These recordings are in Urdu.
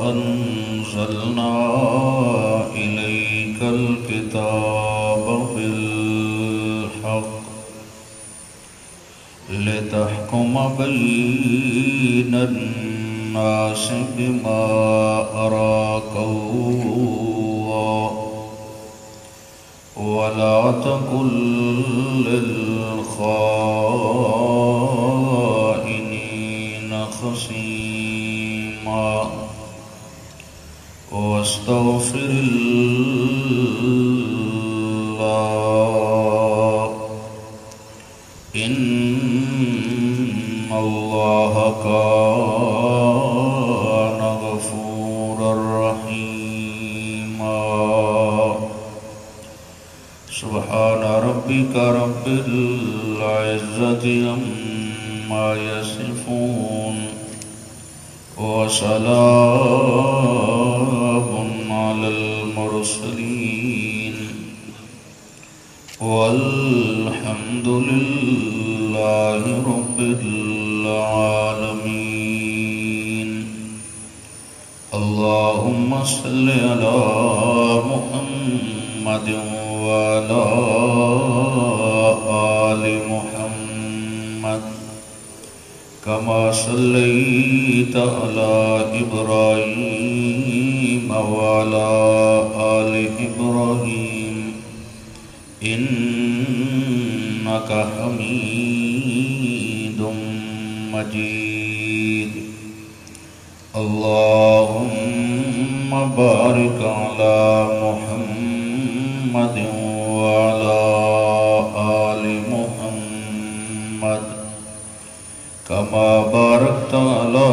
أنزلنا إليك الكتاب بالحق لتحكم بين الناس بما أراك الله ولا تكن للخائنين خصيما واستغفر الله إن الله كان غفورا رحيما سبحان ربك رب العزة عما يصفون وسلام على المرسلين والحمد لله رب العالمين اللهم صل على محمد وعلى آل محمد كما صليت على إبراهيم وعلى آل إبراهيم إنك حميد مجيد اللهم بارك على محمد وعلى آل محمد كما باركت على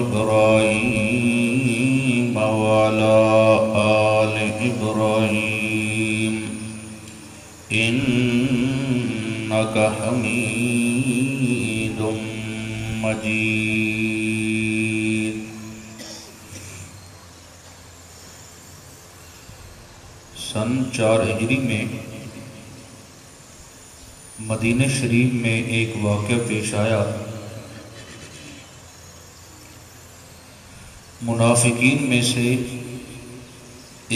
إبراهيم وعلى آل إبراهيم إنك حميد مجيد سن 4 ہجری میں مدینہ شریف میں ایک واقعہ پیش آیا۔ منافقین میں سے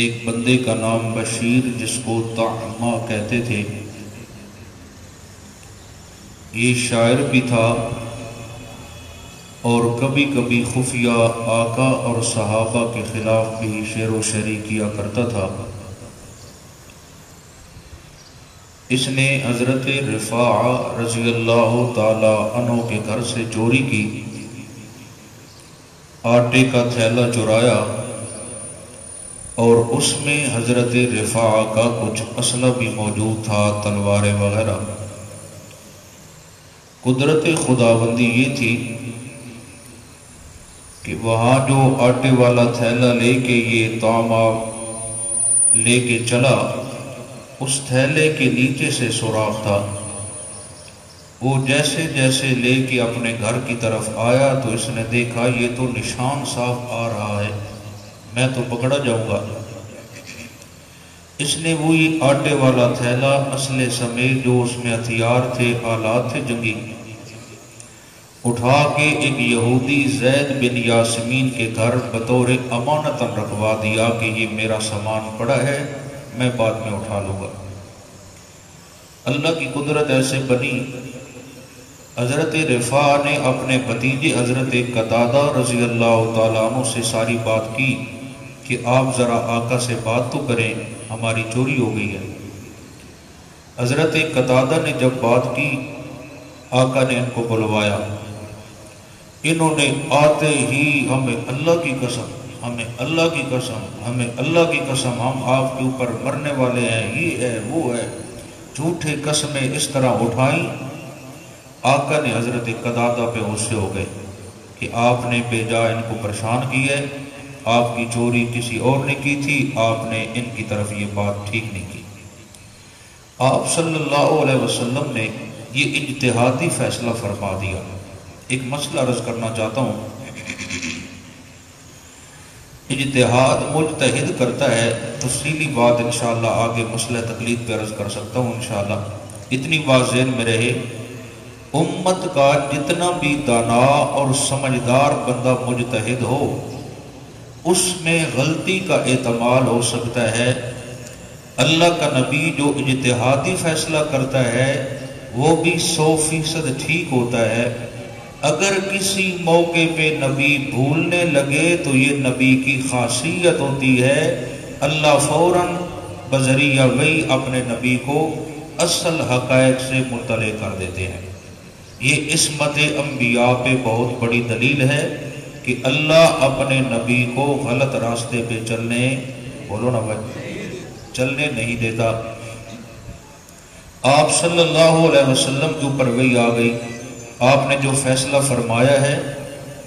ایک بندے کا نام بشیر، جس کو طعمہ کہتے تھے، یہ شاعر بھی تھا اور کبھی کبھی خفیہ آقا اور صحابہ کے خلاف بھی شعر و شاعری کیا کرتا تھا۔ اس نے حضرت رفاعہ رضی اللہ تعالی عنہ کے گھر سے چوری کی، آٹے کا تھیلا چرایا اور اس میں حضرت رفاعہ کا کچھ اسلحہ بھی موجود تھا، تلواریں وغیرہ۔ قدرت خداوندی یہ تھی کہ وہاں جو آٹے والا تھیلا لے کے یہ طعمہ لے کے چلا، اس تھیلے کے نیچے سے سوراخ تھا۔ وہ جیسے جیسے لے کے اپنے گھر کی طرف آیا تو اس نے دیکھا یہ تو نشان صاف آ رہا ہے، میں تو پکڑا جاؤں گا۔ اس نے وہی آٹے والا تھیلا اسلحے سمیت جو اس میں ہتھیار تھے، آلات تھے جنگی، اٹھا کے ایک یہودی زید بن یاسمین کے گھر بطور امانتاً رکھوا دیا کہ یہ میرا سامان پڑا ہے، میں بعد میں اٹھا لوں گا۔ اللہ کی قدرت ایسے بنی، حضرت رفاعہ نے اپنے بھتیجے حضرت قتادہ رضی اللہ تعالیٰ عنہ سے ساری بات کی کہ آپ ذرا آقا سے بات تو کریں، ہماری چوری ہو گئی ہے۔ حضرت قتادہ نے جب بات کی، آقا نے ان کو بلوایا۔ انہوں نے آتے ہی ہمیں اللہ کی قسم، ہمیں اللہ کی قسم، ہمیں اللہ کی قسم، ہم آپ کے اوپر مرنے والے ہیں، یہ ہے وہ ہے، جھوٹے قسمیں اس طرح اٹھائیں۔ آقا نے حضرت قتادہ پہ غصے ہو گئے کہ آپ نے بے جا ان کو پریشان کی ہے، آپ کی چوری کسی اور نے کی تھی، آپ نے ان کی طرف یہ بات ٹھیک نہیں کی۔ آپ صلی اللہ علیہ وسلم نے یہ اجتہادی فیصلہ فرما دیا۔ ایک مسئلہ عرض کرنا چاہتا ہوں، اجتہاد مجتہد کرتا ہے، تفصیلی بات انشاءاللہ آگے مسئلہ تقلید پہ عرض کر سکتا ہوں انشاءاللہ۔ اتنی بات ذہن میں رہے امت کا جتنا بھی دانا اور سمجھدار بندہ مجتہد ہو اس میں غلطی کا احتمال ہو سکتا ہے۔ اللہ کا نبی جو اجتہادی فیصلہ کرتا ہے وہ بھی 100% ٹھیک ہوتا ہے۔ اگر کسی موقع پہ نبی بھولنے لگے تو یہ نبی کی خاصیت ہوتی ہے، اللہ فوراً بذریعہ وحی اپنے نبی کو اصل حقائق سے مطلع کر دیتے ہیں۔ یہ عصمت انبیاء پہ بہت بڑی دلیل ہے کہ اللہ اپنے نبی کو غلط راستے پہ چلنے نہیں دیتا۔ آپ صلی اللہ علیہ وسلم کے اوپر وحی آ گئی، آپ نے جو فیصلہ فرمایا ہے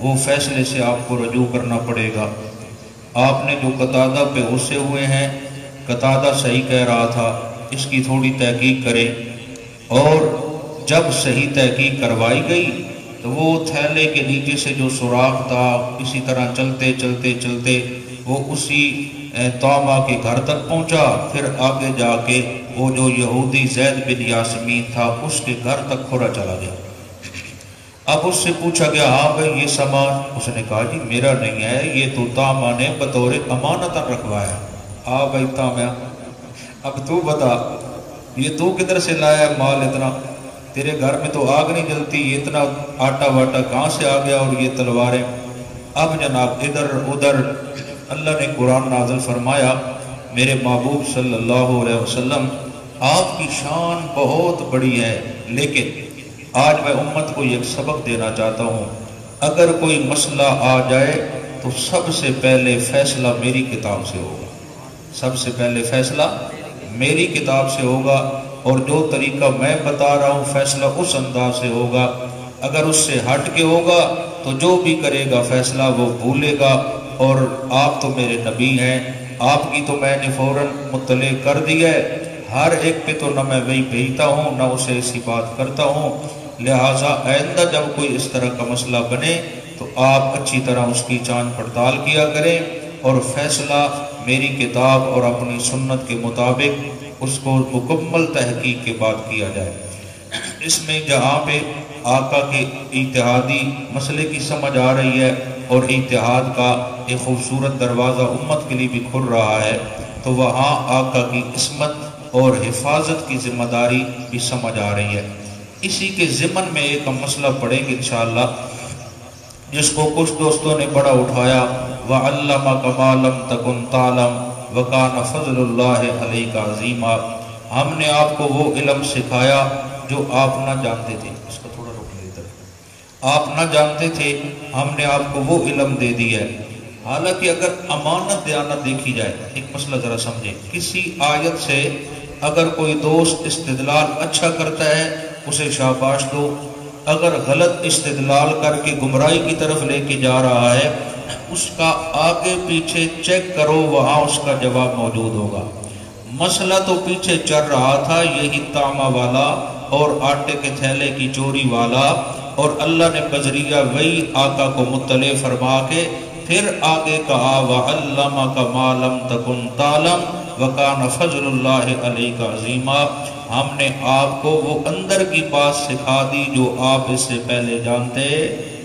وہ فیصلے سے آپ کو رجوع کرنا پڑے گا۔ آپ نے جو قتادہ پہ غصے ہوئے ہیں، قتادہ صحیح کہہ رہا تھا، اس کی تھوڑی تحقیق کریں، اور جب صحیح تحقیق کروائی گئی تو وہ تھیلے کے نیچے سے جو سوراخ تھا اسی طرح چلتے چلتے چلتے وہ اسی طعمہ کے گھر تک پہنچا، پھر آگے جا کے وہ جو یہودی زید بن یاسمین تھا اس کے گھر تک کھورا چلا گیا۔ اب اس سے پوچھا گیا، ہاں بھائی یہ سامان؟ اس نے کہا جی میرا نہیں ہے، یہ تو طعمہ نے بطور امانت رکھوایا۔ ہاں بھائی طعمہ، اب تو بتا یہ تو کدھر سے لایا مال اتنا؟ تیرے گھر میں تو آگ نہیں جلتی، یہ اتنا آٹا واٹا کہاں سے آ گیا اور یہ تلواریں؟ اب جناب ادھر ادھر اللہ نے قرآن نازل فرمایا، میرے محبوب صلی اللہ علیہ وسلم آپ کی شان بہت بڑی ہے، لیکن آج میں امت کو ایک سبق دینا چاہتا ہوں، اگر کوئی مسئلہ آ جائے تو سب سے پہلے فیصلہ میری کتاب سے ہوگا، سب سے پہلے فیصلہ میری کتاب سے ہوگا، اور جو طریقہ میں بتا رہا ہوں فیصلہ اس انداز سے ہوگا۔ اگر اس سے ہٹ کے ہوگا تو جو بھی کرے گا فیصلہ وہ بھولے گا، اور آپ تو میرے نبی ہیں، آپ کی تو میں نے فوراً مطلع کر دیا ہے، ہر ایک پہ تو نہ میں وہی بھیجتا ہوں نہ اسے ایسی بات کرتا ہوں، لہٰذا آئندہ جب کوئی اس طرح کا مسئلہ بنے تو آپ اچھی طرح اس کی جانچ پڑتال کیا کریں، اور فیصلہ میری کتاب اور اپنی سنت کے مطابق اس کو مکمل تحقیق کے بعد کیا جائے۔ اس میں جہاں پہ آقا کے اتحادی مسئلے کی سمجھ آ رہی ہے اور اتحاد کا ایک خوبصورت دروازہ امت کے لیے بھی کھل رہا ہے، تو وہاں آقا کی عصمت اور حفاظت کی ذمہ داری بھی سمجھ آ رہی ہے۔ اسی کے ضمن میں ایک ہم مسئلہ پڑھیں گے انشاءاللہ، جس کو کچھ دوستوں نے بڑا اٹھایا، وَعَلَّمَكَ مَا لَمْ تَكُنْ تَعْلَمْ وَكَانَ فَضْلُ اللَّهِ عَلَيْكَ عَظِيمًا، ہم نے آپ کو وہ علم سکھایا جو آپ نہ جانتے تھے۔ اس کو تھوڑا روک لیں ادھر، آپ نہ جانتے تھے، ہم نے آپ کو وہ علم دے دیا ہے۔ حالانکہ اگر امانت دیانت دیکھی جائے، ایک مسئلہ ذرا سمجھیں، کسی آیت سے اگر کوئی دوست استدلال اچھا کرتا ہے اسے شاباش دو، اگر غلط استدلال کر کے گمراہی کی طرف لے کے جا رہا ہے اس کا آگے پیچھے چیک کرو، وہاں اس کا جواب موجود ہوگا۔ مسئلہ تو پیچھے چل رہا تھا یہی طعمہ والا اور آٹے کے تھیلے کی چوری والا، اور اللہ نے بذریعہ وہی آقا کو مطلع فرما کے پھر آگے کہا وَعَلَّمَكَ مَا لَمْ تَكُنْ تَعْلَمْ وَكَانَ فَضْلُ اللَّهِ عَلَيْكَ عَظِيمًا، ہم نے آپ کو وہ اندر کی بات سکھا دی جو آپ اس سے پہلے جانتے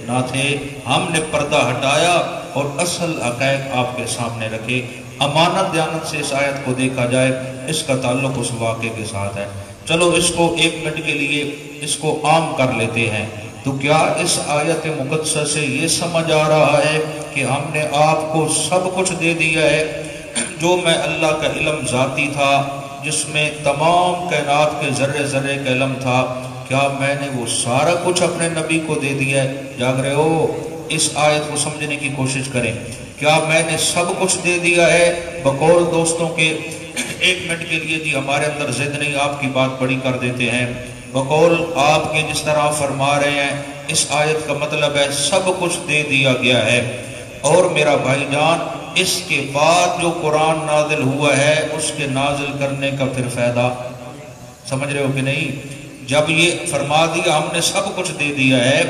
نہ تھے، ہم نے پردہ ہٹایا اور اصل حقائق آپ کے سامنے رکھے۔ امانت دیانت سے اس آیت کو دیکھا جائے، اس کا تعلق اس واقعے کے ساتھ ہے۔ چلو اس کو ایک منٹ کے لیے اس کو عام کر لیتے ہیں، تو کیا اس آیت مقدسہ سے یہ سمجھ آ رہا ہے کہ ہم نے آپ کو سب کچھ دے دیا ہے؟ جو میں اللہ کا علم ذاتی تھا جس میں تمام کائنات کے ذرے ذرے کا علم تھا، کیا میں نے وہ سارا کچھ اپنے نبی کو دے دیا ہے؟ جاگ رہے ہو؟ اس آیت کو سمجھنے کی کوشش کریں، کیا میں نے سب کچھ دے دیا ہے؟ بقول دوستوں کے ایک منٹ کے لیے جی ہمارے اندر ضد نہیں، آپ کی بات بڑی کر دیتے ہیں، بقول آپ کے جس طرح فرما رہے ہیں اس آیت کا مطلب ہے سب کچھ دے دیا گیا ہے۔ اور میرا بھائی جان اس کے بعد جو قرآن نازل ہوا ہے اس کے نازل کرنے کا پھر فائدہ سمجھ رہے ہو کہ نہیں؟ جب یہ فرما دیا ہم نے سب کچھ دے دیا ہے،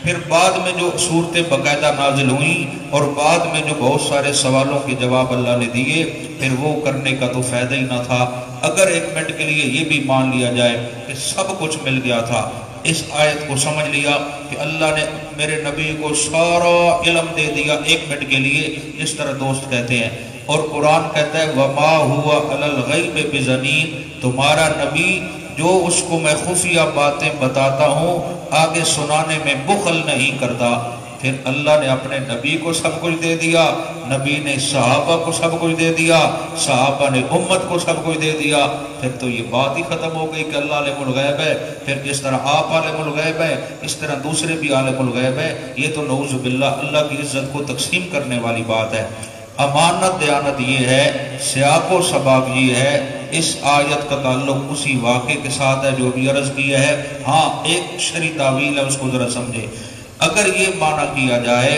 پھر بعد میں جو صورتیں باقاعدہ نازل ہوئیں اور بعد میں جو بہت سارے سوالوں کے جواب اللہ نے دیے، پھر وہ کرنے کا تو فائدہ ہی نہ تھا۔ اگر ایک منٹ کے لیے یہ بھی مان لیا جائے کہ سب کچھ مل گیا تھا، اس آیت کو سمجھ لیا کہ اللہ نے میرے نبی کو سارا علم دے دیا 1 منٹ کے لیے، جس طرح دوست کہتے ہیں، اور قرآن کہتا ہے وَمَا هُوَ عَلَى الْغَيْبِ بِضَنِينٍ، تمہارا نبی جو اس کو میں خفیہ باتیں بتاتا ہوں آگے سنانے میں بخل نہیں کرتا۔ پھر اللہ نے اپنے نبی کو سب کچھ دے دیا، نبی نے صحابہ کو سب کچھ دے دیا، صحابہ نے امت کو سب کچھ دے دیا، پھر تو یہ بات ہی ختم ہو گئی کہ اللہ عالم الغیب ہے۔ پھر جس طرح آپ عالم الغیب ہے اس طرح دوسرے بھی عالم الغیب ہے۔ یہ تو نعوذ باللہ اللہ کی عزت کو تقسیم کرنے والی بات ہے۔ امانت دیانت یہ ہے، سیاق و سباق یہ ہے، اس آیت کا تعلق اسی واقعے کے ساتھ ہے جو بھی عرض کیا ہے۔ ہاں ایک شرعی تعویل ہے، اس کو ذرا سمجھے۔ اگر یہ معنی کیا جائے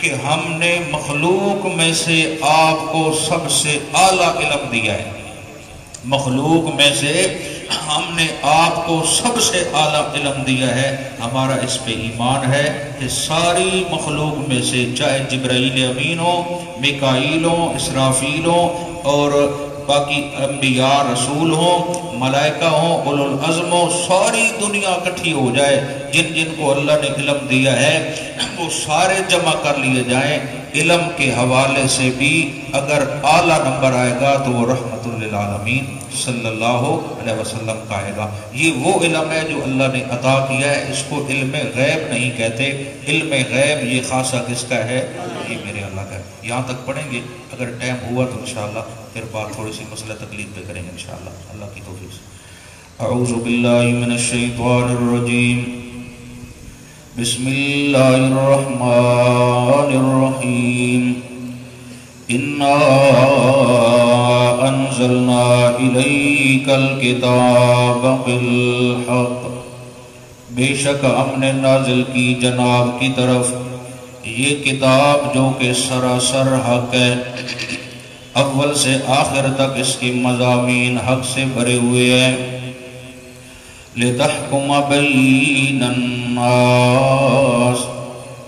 کہ ہم نے مخلوق میں سے آپ کو سب سے اعلیٰ علم دیا ہے، مخلوق میں سے ہم نے آپ کو سب سے اعلیٰ علم دیا ہے، ہمارا اس پہ ایمان ہے کہ ساری مخلوق میں سے چاہے جبرائیل امین ہو، میکائیل ہو، اسرافیل ہو، اور باقی انبیاء رسول ہوں، ملائکہ ہوں، اولو العزم ہوں، ساری دنیا اکٹھی ہو جائے، جن جن کو اللہ نے علم دیا ہے وہ سارے جمع کر لیے جائیں، علم کے حوالے سے بھی اگر اعلیٰ نمبر آئے گا تو وہ رحمت للعالمین صلی اللہ علیہ وسلم کا آئے گا۔ یہ وہ علم ہے جو اللہ نے عطا کیا ہے، اس کو علم غیب نہیں کہتے۔ علم غیب یہ خاصہ کس کا ہے؟ یہ میرے اللہ کا ہے۔ یہاں تک پڑھیں گے، اگر ٹائم ہوا تو انشاءاللہ پھر بات تھوڑی سی مسئلہ تقلید پہ کریں گے انشاءاللہ، اللہ کی توفیق سے۔ اعوذ باللہ من الشیطان الرجیم، بسم اللہ الرحمن الرحیم، انا انزلنا الیک الکتاب بالحق، بے شک ہم نے نازل کی جناب کی طرف یہ کتاب جو کہ سراسر حق ہے، اول سے آخر تک اس کی مضامین حق سے بھرے ہوئے ہیں، لِتَحْكُمَ بَيْنَ النَّاسِ،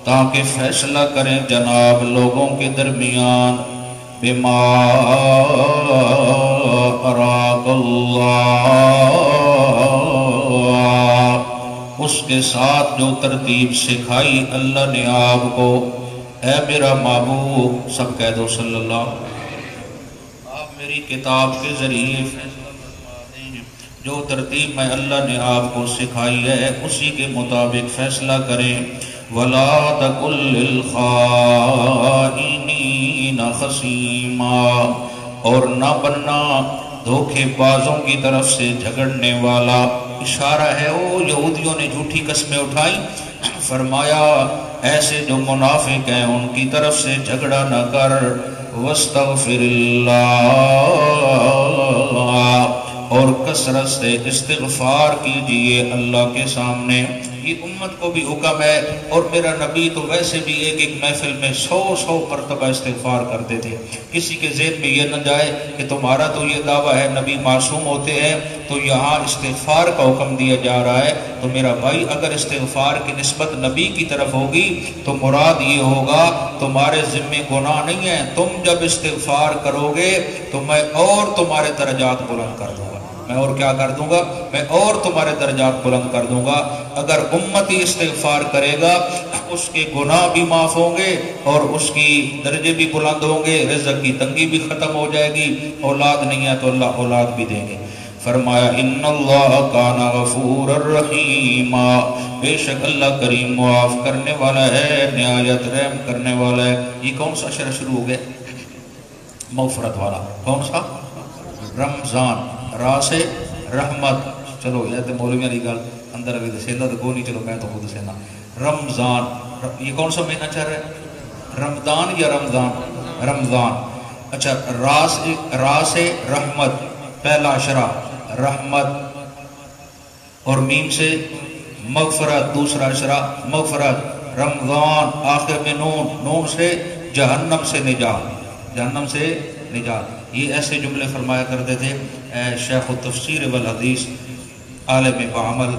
تاکہ فیصلہ کریں جناب لوگوں کے درمیان، بِمَا أَرَاكَ اللَّهُ، اس کے ساتھ جو ترتیب سکھائی اللہ نے آپ کو۔ اے میرا محبوب، سب کہہ دو صلی اللہ، آپ میری کتاب کے ذریعے فیصلہ فرما دیں، جو ترتیب میں اللہ نے آپ کو سکھائی ہے اسی کے مطابق فیصلہ کریں۔ وَلَا تَكُن لِّلْخَائِنِينَ خَصِيمًا، اور نہ بننا دھوکے بازوں کی طرف سے جھگڑنے والا۔ اشارہ ہے وہ یہودیوں نے جھوٹی قسمیں اٹھائی، فرمایا ایسے جو منافق ہیں ان کی طرف سے جھگڑا نہ کر، وَاسْتَغْفِرِ اللَّهَ، اور کثرت سے استغفار کیجئے اللہ کے سامنے۔ یہ امت کو بھی حکم ہے، اور میرا نبی تو ویسے بھی ایک ایک محفل میں 100 مرتبہ استغفار کرتے تھے۔ کسی کے ذہن میں یہ نہ جائے کہ تمہارا تو یہ دعویٰ ہے نبی معصوم ہوتے ہیں تو یہاں استغفار کا حکم دیا جا رہا ہے۔ تو میرا بھائی اگر استغفار کی نسبت نبی کی طرف ہوگی تو مراد یہ ہوگا تمہارے ذمہ گناہ نہیں ہے، تم جب استغفار کرو گے تو میں اور تمہارے درجات بلند کر دوں گا، میں اور کیا کر دوں گا؟ میں اور تمہارے درجات بلند کر دوں گا۔ اگر امتی استغفار کرے گا اس کے گناہ بھی معاف ہوں گے اور اس کی درجے بھی بلند ہوں گے، رزق کی تنگی بھی ختم ہو جائے گی، اولاد نہیں ہے تو اللہ اولاد بھی دیں گے۔ فرمایا ان اللہ کان غفور الرحیم، بے شک اللہ کریم معاف کرنے والا ہے، نہایت رحم کرنے والا ہے۔ یہ کون سا شرح شروع ہو گیا؟ مغفرت والا۔ کون سا؟ رمضان، راہ سے رحمت۔ چلو یہ تو مولویاں کی گل اندر ابھی دسینا تو کوئی نہیں، چلو میں تو خود دسینا۔ رمضان، یہ کون سا مہینہ چل رہا ہے؟ رمضان یا رمضان؟ رمضان۔ اچھا، راہ سے رحمت، پہلا اشرا رحمت، اور میم سے مغفرت، دوسرا اشرا مغفرت۔ رمضان آخر میں نون، نون سے جہنم سے نجات، جہنم سے نجات۔ یہ ایسے جملے فرمایا کرتے تھے شیخ التفسیر والحدیث، عالم بعمل،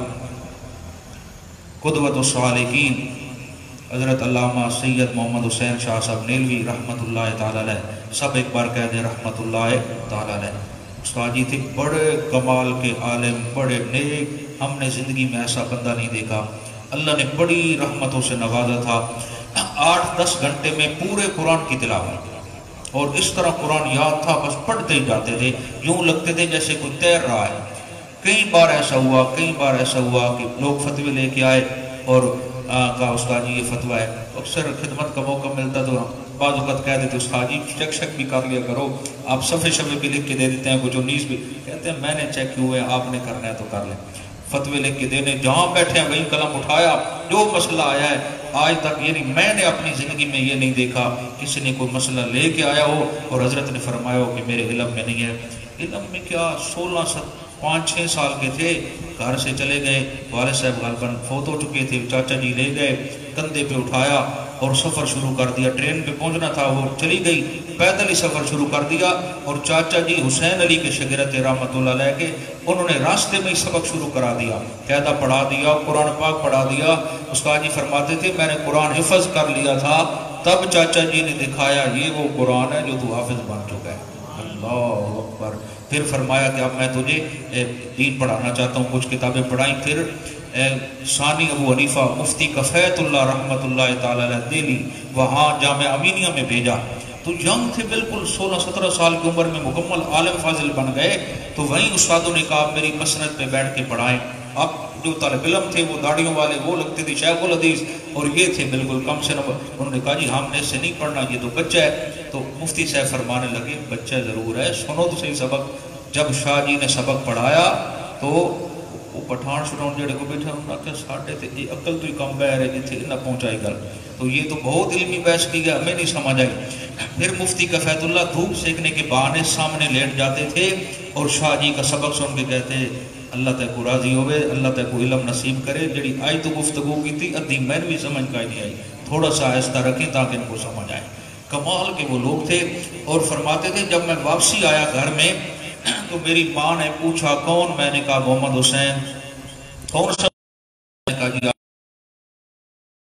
قدوۃ الصالحین، حضرت علامہ سید محمد حسین شاہ صاحب نیلوی رحمت اللہ تعالی علیہ۔ سب ایک بار کہہ دیں رحمت اللہ تعالی علیہ۔ استاد جی تھے بڑے کمال کے عالم، بڑے نیک ہم نے زندگی میں ایسا بندہ نہیں دیکھا. اللہ نے بڑی رحمتوں سے نوازا تھا. 8-10 گھنٹے میں پورے قرآن کی تلاوت، اور اس طرح قرآن یاد تھا، بس پڑھتے ہی جاتے تھے، یوں لگتے تھے جیسے کوئی تیر رہا ہے. کئی بار ایسا ہوا کہ لوگ فتوے لے کے آئے اور کہا استاد جی یہ فتویٰ ہے. اکثر خدمت کا موقع ملتا تو بعض اوقات کہہ دیتے استاد جی چیک شک بھی کر لیا کرو، آپ صفحے بھی لکھ کے دے دیتے ہیں، کچھ 19 بھی کہتے ہیں میں نے چیک کیے ہوئے، آپ نے کرنا ہے تو کر لیں. فتوے لکھ کے دینے، جہاں بیٹھے ہیں وہیں قلم اٹھایا، جو مسئلہ آیا ہے آج تک یعنی میں نے اپنی زندگی میں یہ نہیں دیکھا کسی نے کوئی مسئلہ لے کے آیا ہو اور حضرت نے فرمایا ہو کہ میرے علم میں نہیں ہے. علم میں کیا 5-6 سال کے تھے، گھر سے چلے گئے، والد صاحب غالباً فوت ہو چکے تھے، چاچا جی لے گئے، کندھے پہ اٹھایا اور سفر شروع کر دیا. ٹرین پہ پہنچنا تھا، وہ چلی گئی، پیدل ہی سفر شروع کر دیا. اور چاچا جی حسین علی کے شاگرد رحمۃ اللہ علیہ کے، انہوں نے راستے میں ہی سبق شروع کرا دیا، قاعدہ پڑھا دیا، قرآن پاک پڑھا دیا. استاد جی فرماتے تھے میں نے قرآن حفظ کر لیا تھا، تب چاچا جی نے دکھایا یہ وہ قرآن ہے جو تو حافظ بن چکا ہے. اللہ اکبر. پھر فرمایا کہ اب میں تجھے دین پڑھانا چاہتا ہوں، کچھ کتابیں پڑھائیں. پھر ثانی ابو حنیفہ مفتی کفیت اللہ رحمۃ اللہ تعالی علیہ دہلی، وہاں جامعہ امینیہ میں بھیجا. تو ینگ تھے بالکل، 16-17 سال کی عمر میں مکمل عالم فاضل بن گئے. تو وہیں استادوں نے کہا میری مسند پہ بیٹھ کے پڑھائیں. اب جو طالب علم تھے وہ داڑیوں والے، وہ لگتے تھے شیخ الحدیث، اور یہ تھے بالکل کم سے کم. انہوں نے کہا جی ہم نے اس سے نہیں پڑھنا، یہ تو بچہ ہے. تو مفتی صاحب فرمانے لگے بچہ ضرور ہے، سنو تو صحیح سبق. جب شاہ جی نے سبق پڑھایا تو وہ پٹھان شٹھان جڑے کو بیٹھے انہوں نے کہا ساڑھے تے یہ عقل تو ہی کم بہر ہے جتھے نہ پہنچائی گل. تو یہ تو بہت علمی بحث کی گیا، ہمیں نہیں سمجھ آئی. پھر مفتی کفیت اللہ دھوپ سیکنے کے بہانے سامنے لیٹ جاتے تھے اور شاہ جی کا سبق سن کے کہتے اللہ تعالیٰ کو راضی ہوئے، اللہ تعالیٰ کو علم نصیب کرے. جڑی آئی تو گفتگو کی تھی ادھی میں بھی سمجھ کا نہیں آئی، تھوڑا سا آہستہ رکھیں تاکہ ان کو سمجھ آئے. کمال کے وہ لوگ تھے. اور فرماتے تھے جب میں واپسی آیا گھر میں تو میری ماں نے پوچھا کون؟ میں نے کہا محمد حسین. کون سا؟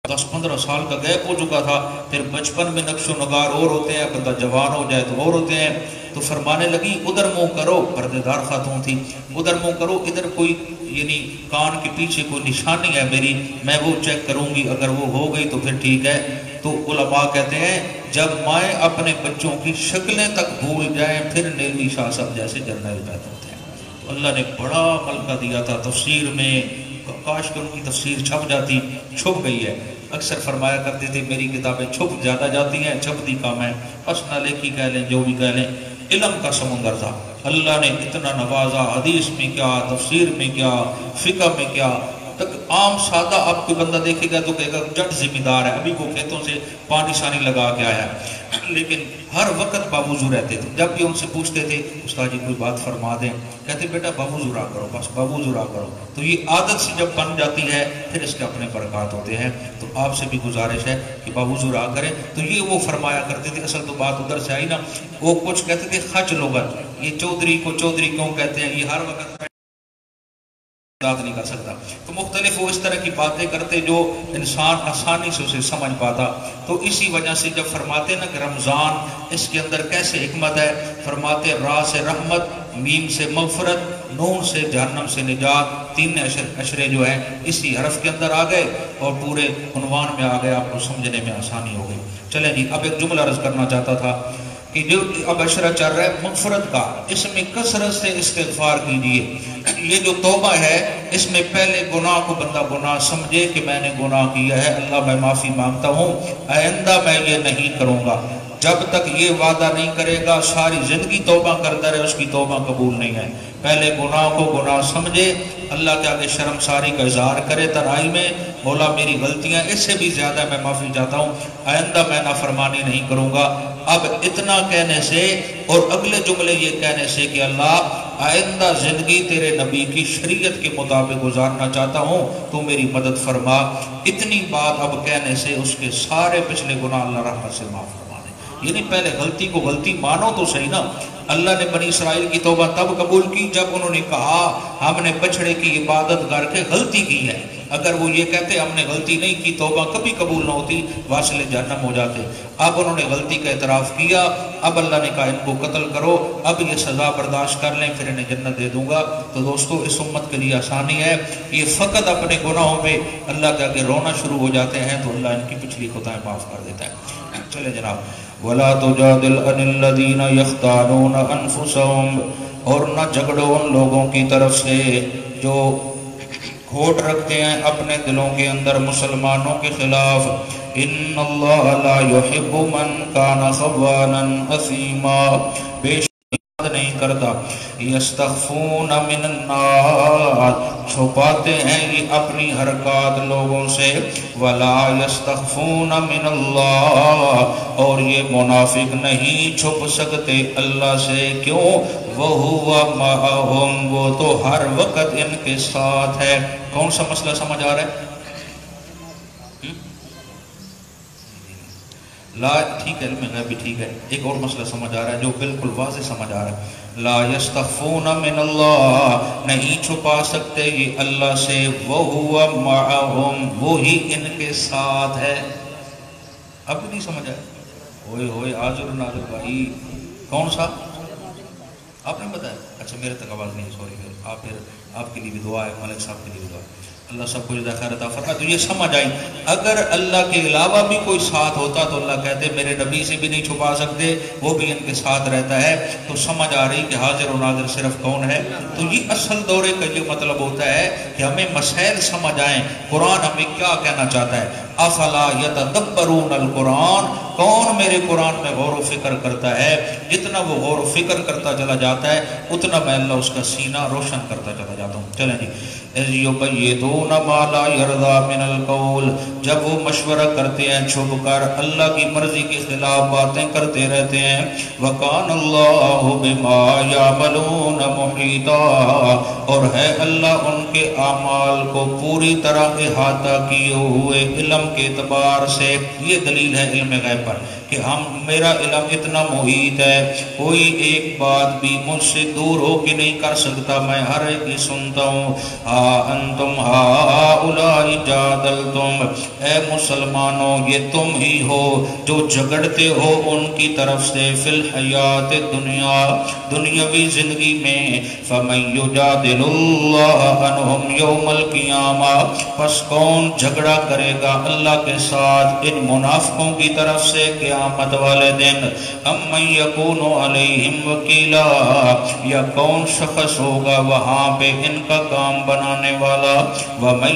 10-15 سال کا گیپ ہو چکا تھا. پھر بچپن میں نقش و نگار اور ہوتے ہیں، بندہ جوان ہو جائے تو اور ہوتے ہیں. تو فرمانے لگی ادھر منہ کرو، پردے دار خاتون تھی، ادھر منہ کرو، ادھر کوئی یعنی کان کے پیچھے کوئی نشانی ہے میری، میں وہ چیک کروں گی، اگر وہ ہو گئی تو پھر ٹھیک ہے. تو علماء کہتے ہیں جب مائیں اپنے بچوں کی شکلیں تک بھول جائیں پھر نیلوی شاہ صاحب جیسے جرنیل پیدا ہوتے ہیں. اللہ نے بڑا ملکہ دیا تھا تفسیر میں، کاش کہ ان کی تفسیر چھپ جاتی، چھپ گئی ہے. اکثر فرمایا کرتے تھے میری کتابیں چھپ زیادہ جاتی ہیں، چھپتی کم ہیں. بس نالکی کہہ لیں جو بھی کہہ لیں، علم کا سمندر تھا. اللہ نے اتنا نوازا، حدیث میں کیا، تفسیر میں کیا، فقہ میں کیا. تک عام سادہ آپ کوئی بندہ دیکھے گا تو کہے گا جٹ ذمہ دار ہے، ابھی وہ کھیتوں سے پانی شانی لگا کے آیا ہے. لیکن ہر وقت باوضو رہتے تھے. جب بھی ان سے پوچھتے تھے استاد جی کوئی بات فرما دیں، کہتے بیٹا باوضو رہا کرو، بس باوضو رہا کرو. تو یہ عادت سی جب بن جاتی ہے پھر اس کے اپنے برکات ہوتے ہیں. تو آپ سے بھی گزارش ہے کہ باوضو رہا کریں. تو یہ وہ فرمایا کرتے تھے. اصل تو بات ادھر سے آئی نا، وہ کچھ کہتے تھے خچ لغت، یہ چودھری کو چودھری کیوں کہتے ہیں، یہ ہر وقت نہیں کر سکتا. تو مختلف وہ اس طرح کی باتیں کرتے جو انسان آسانی سے اسے سمجھ پاتا. تو اسی وجہ سے جب فرماتے نا کہ رمضان اس کے اندر کیسے حکمت ہے، فرماتے را سے رحمت، میم سے مغفرت، نون سے جہنم سے نجات. 3 اشرے جو ہیں اسی حرف کے اندر آ گئے اور پورے عنوان میں آ گئے، آپ کو سمجھنے میں آسانی ہو گئی. چلیں جی اب ایک جملہ عرض کرنا چاہتا تھا کہ جو اب اشرہ چل رہا ہے مغفرت کا، اس میں کثرت سے استغفار کیجئے. یہ جو توبہ ہے اس میں پہلے گناہ کو بندہ گناہ سمجھے کہ میں نے گناہ کیا ہے، اللہ میں معافی مانگتا ہوں، آئندہ میں یہ نہیں کروں گا. جب تک یہ وعدہ نہیں کرے گا ساری زندگی توبہ کرتا رہے، اس کی توبہ قبول نہیں ہے. پہلے گناہ کو گناہ سمجھے، اللہ کے آگے شرمساری کا اظہار کرے تنہائی میں، مولا میری غلطیاں اس سے بھی زیادہ میں معافی چاہتا ہوں، آئندہ میں نافرمانی نہیں کروں گا. اب اتنا کہنے سے اور اگلے جملے یہ کہنے سے کہ اللہ آئندہ زندگی تیرے نبی کی شریعت کے مطابق گزارنا چاہتا ہوں، تو میری مدد فرما. اتنی بات اب کہنے سے اس کے سارے پچھلے گناہ اللہ رحمت سے معاف فرما دے. یعنی پہلے غلطی کو غلطی مانو تو صحیح نا. اللہ نے بنی اسرائیل کی توبہ تب قبول کی جب انہوں نے کہا ہم نے بچڑے کی عبادت کر کے غلطی کی ہے. اگر وہ یہ کہتے ہم نے غلطی نہیں کی توبہ کبھی قبول نہ ہوتی, واصل جہنم ہو جاتے. اب انہوں نے غلطی کا اعتراف کیا, اب اللہ نے کہا ان کو قتل کرو, اب یہ سزا برداشت کر لیں پھر انہیں جنت دے دوں گا. تو دوستو اس امت کے لیے آسانی ہے, یہ فقط اپنے گناہوں میں اللہ کے آگے رونا شروع ہو جاتے ہیں تو اللہ ان کی پچھلی خطائیں معاف کر دیتا ہے. چلے جناب. وَلَا تُجَادِلْ عَنِ الَّذِينَ يَخْتَانُونَ أَنفُسَهُمْ, اور نہ جھگڑو ان لوگوں کی طرف سے جو کھوٹ رکھتے ہیں اپنے دلوں کے اندر مسلمانوں کے خلاف. ان اللہ لا يحب من كان خوانا اثیما, بے شک نہیں کرتا. یستخفون من الناس, چھپاتے ہیں یہ اپنی حرکات لوگوں سے. ولا یستخفون من اللہ, اور یہ منافق نہیں چھپ سکتے اللہ سے. کیوں؟ وَهُوَ مَعَهُمْ, وہ تو ہر وقت ان کے ساتھ ہے. کون سا مسئلہ سمجھ آ رہا ہے؟ لا ٹھیک ہے, علم غیب بھی ٹھیک ہے. ایک اور مسئلہ سمجھ آ رہا ہے جو بالکل واضح سمجھ آ رہا ہے. لا یستخفون من اللہ, نہیں چھپا سکتے یہ اللہ سے. وَهُوَ مَعَهُمْ, وہی ان کے ساتھ ہے. اب بھی نہیں سمجھ آیا؟ ہوئے ہوئے حاضر ناظر بھائی, کون سا آپ نے بتایا؟ اچھا میرے تک آواز نہیں, سوری. آپ پھر آپ کے لیے بھی دعا ہے, ملک صاحب کے لیے بھی دعا ہے. اللہ سب کو جزائے خیر عطا فرمائے. تو یہ سمجھ آئی, اگر اللہ کے علاوہ بھی کوئی ساتھ ہوتا تو اللہ کہتے میرے نبی سے بھی نہیں چھپا سکتے, وہ بھی ان کے ساتھ رہتا ہے. تو سمجھ آ رہی کہ حاضر و ناظر صرف کون ہے. تو یہ اصل دورے کا یہ مطلب ہوتا ہے کہ ہمیں مسائل سمجھ آئیں, قرآن ہمیں کیا کہنا چاہتا ہے. افلا یتدبرون القرآن, کون میرے قرآن میں غور و فکر کرتا ہے. جتنا وہ غور و فکر کرتا چلا جاتا ہے اتنا میں اللہ اس کا سینہ روشن کرتا چلا جاتا ہوں. چلیں جی. اذ یبیتون ما لا یرضی من القول, جب وہ مشورہ کرتے ہیں چھپ کر, اللہ کی مرضی کے خلاف باتیں کرتے رہتے ہیں. وکان اللہ بما یعملون محیطا, اور ہے اللہ ان کے اعمال کو پوری طرح احاطہ کیے ہوئے علم کے اعتبار سے. یہ دلیل ہے علم غیب پر کہ میرا علم اتنا محیط ہے, کوئی ایک بات بھی مجھ سے دور ہو کے نہیں کر سکتا, میں ہر ایک کی سنتا ہوں. انتم ہؤلاء جادلتم, اے مسلمانوں یہ تم ہی ہو جو جھگڑتے ہو ان کی طرف سے. فی الحیات دنیا, دنیاوی زندگی میں. فمن یجادل اللہ عنہم یوم القیامہ, پس کون جھگڑا کرے گا اللہ کے ساتھ ان منافقوں کی طرف سے قیامت والے دن. امن یکون علیہم وکیلا, یا کون شخص ہوگا وہاں پہ ان کا کام بنانے والا. وَمَن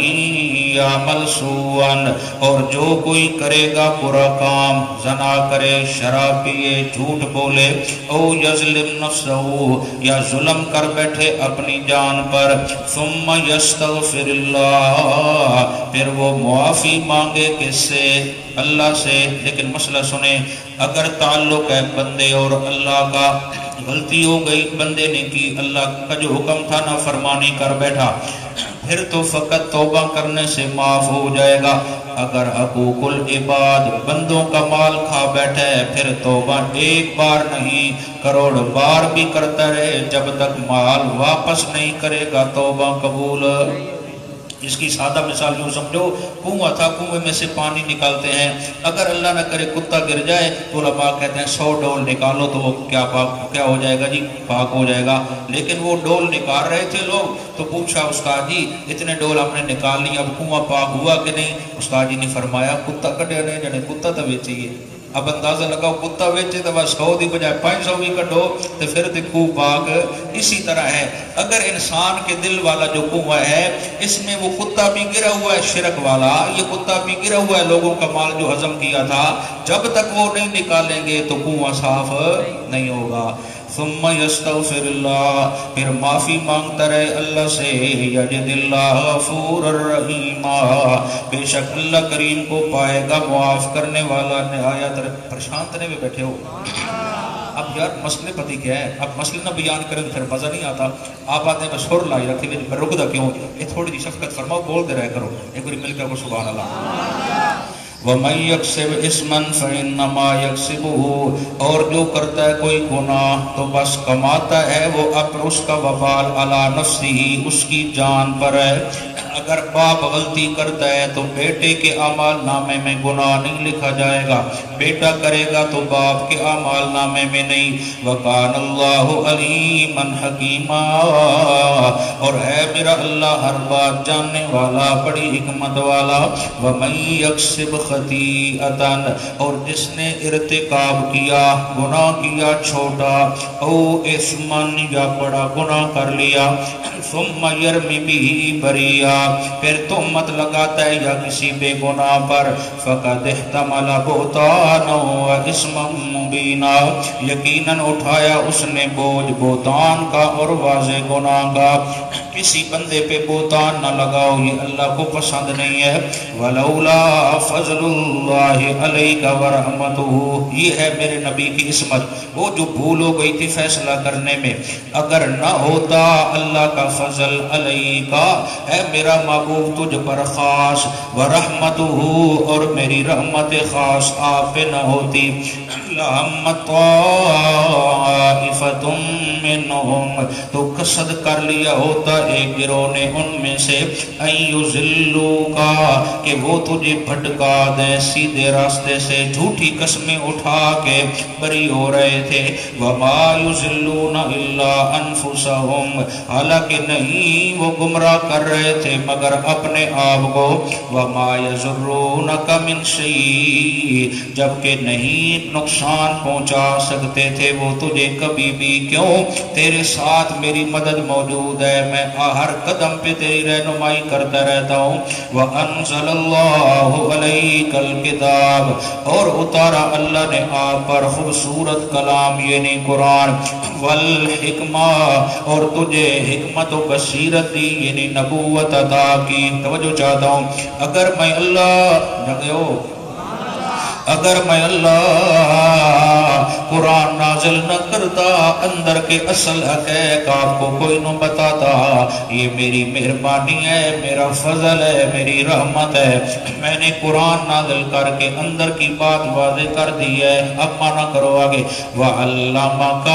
يَعْمَلْ سُوءًا, اور جو کوئی کرے گا برا کام, زنا کرے, شراب پیے, جھوٹ بولے. او یظلم نفسہ, یا ظلم کر بیٹھے اپنی جان پر. ثم یستغفر اللہ, پھر وہ معافی مانگے کس سے؟ اللہ سے. لیکن مسئلہ سنیں, اگر تعلق ہے بندے اور اللہ کا, غلطی ہو گئی بندے نے کی, اللہ کا جو حکم تھا نا فرمانی کر بیٹھا, پھر تو فقط توبہ کرنے سے معاف ہو جائے گا. اگر حقوق العباد, بندوں کا مال کھا بیٹھا ہے, پھر توبہ ایک بار نہیں کروڑ بار بھی کرتا رہے, جب تک مال واپس نہیں کرے گا توبہ قبول. اس کی سادہ مثال یوں سمجھو, کنواں تھا, کنویں میں سے پانی نکالتے ہیں, اگر اللہ نہ کرے کتا گر جائے تو علماء کہتے ہیں 100 ڈول نکالو تو وہ کیا ہو جائے گا جی, پاک ہو جائے گا. لیکن وہ ڈول نکال رہے تھے لوگ, تو پوچھا استاد جی اتنے ڈول ہم نے نکال لی, اب کنواں پاک ہوا کہ نہیں؟ استاد جی نے فرمایا کتا کٹے نہیں جانے, کتا تو بیچیے. اب اندازہ لگاؤ کتا بیچے تو بس 100 دی بجائے 500 بھی کٹو تو پھر تو خوب پاک. اسی طرح ہے, اگر انسان کے دل والا جو کنواں ہے اس میں وہ کتا بھی گرا ہوا ہے شرک والا, یہ کتا بھی گرا ہوا ہے لوگوں کا مال جو ہضم کیا تھا, جب تک وہ نہیں نکالیں گے تو کنواں صاف نہیں ہوگا. ثم یستغفر اللہ, پھر معافی مانگتا رہے اللہ سے. یجد اللہ غفور الرحیم, بے شک اللہ کریم کو پائے گا معاف کرنے والا نہایت. پریشان میں بیٹھے ہو. اب یار مسئلے پتی کیا ہے, اب مسئلے نہ بیان کریں پھر مزہ نہیں آتا. آپ آتے ہیں میں سر لائی رکھے میں رک دا کیوں, یہ تھوڑی سی شفقت فرماؤ, بول دے رہے کرو. ایک بار مل کر سبحان اللہ. وَمَن يَكْسِبْ إِثْمًا فَإِنَّمَا يَكْسِبُهُ، اور جو کرتا ہے کوئی گناہ تو بس کماتا ہے وہ، اب اس کا وبال علی نفسہ، اس کی جان پر ہے۔ اگر باپ غلطی کرتا ہے تو بیٹے کے اعمال نامے میں گناہ نہیں لکھا جائے گا، بیٹا کرے گا تو باپ کے اعمال نامے میں نہیں۔ وَقَانَ اللَّهُ عَلِيمًا حَكِيمًا، اور ہے میرا اللہ ہر بات جاننے والا، بڑی حکمت والا۔ وَمَن يَكْسِبْ خَطِيئَةً، اور جس نے ارتکاب کیا، گناہ کیا چھوٹا، او اثمن، یا بڑا گناہ کر لیا، ثم يرمي به بريئا، پھر تہمت لگاتا ہے یا کسی بے گناہ پر، فقد احتمل بہتانا واسما مبینا، یقیناً اٹھایا اس نے بوجھ بہتان کا اور واضح گناہ کا۔ کسی بندے پہ بہتان نہ لگاؤ، یہ اللہ کو پسند نہیں ہے۔ ولولا فضل اللہ علیک ورحمتہ، یہ ہے میرے نبی کی عصمت، وہ جو بھول ہو گئی تھی فیصلہ کرنے میں، اگر نہ ہوتا اللہ کا فضل علیکا، اے میرا محبوب تجھ پر خاص، ورحمتہ، اور میری رحمت خاص آپ پہ نہ ہوتی، لہمت طائفۃ منہم، تو قصد کر لیا ہوتا ایک گروہ نے ان میں سے، ان یضلوکا، کہ وہ تجھے بھٹکا دیں سیدھے راستے سے، جھوٹی قسمیں اٹھا کے بری ہو رہے تھے۔ وما یضلون الا انفسہم، حالانکہ نہیں وہ گمراہ کر رہے تھے مگر اپنے آپ کو۔ وما یضرونک من شیء، جبکہ نہیں نقصان پہنچا سکتے تھے وہ تجھے کبھی بھی، کیوں؟ تیرے ساتھ میری مدد موجود ہے، میں ہر قدم پہ تیری رہنمائی کرتا رہتا ہوں۔ وَأَنزَلَ اللَّهُ عَلَيْكَ الْكِتَابَ، اور اتارا اللہ نے آپ پر خوبصورت کلام یعنی قرآن، والحکمہ، اور تجھے حکمت و بصیرت دی یعنی نبوت عطا کی۔ توجہ چاہتا ہوں، اگر میں اللہ قرآن نازل نہ کرتا، اندر کے اصل حقائق آپ کو کوئی نہ بتاتا، یہ میری مہربانی ہے، میرا فضل ہے، میری رحمت ہے، میں نے قرآن نازل کر کے اندر کی بات واضح کر دی ہے۔ اب مانا کرو آگے، وَعَلَّمَكَ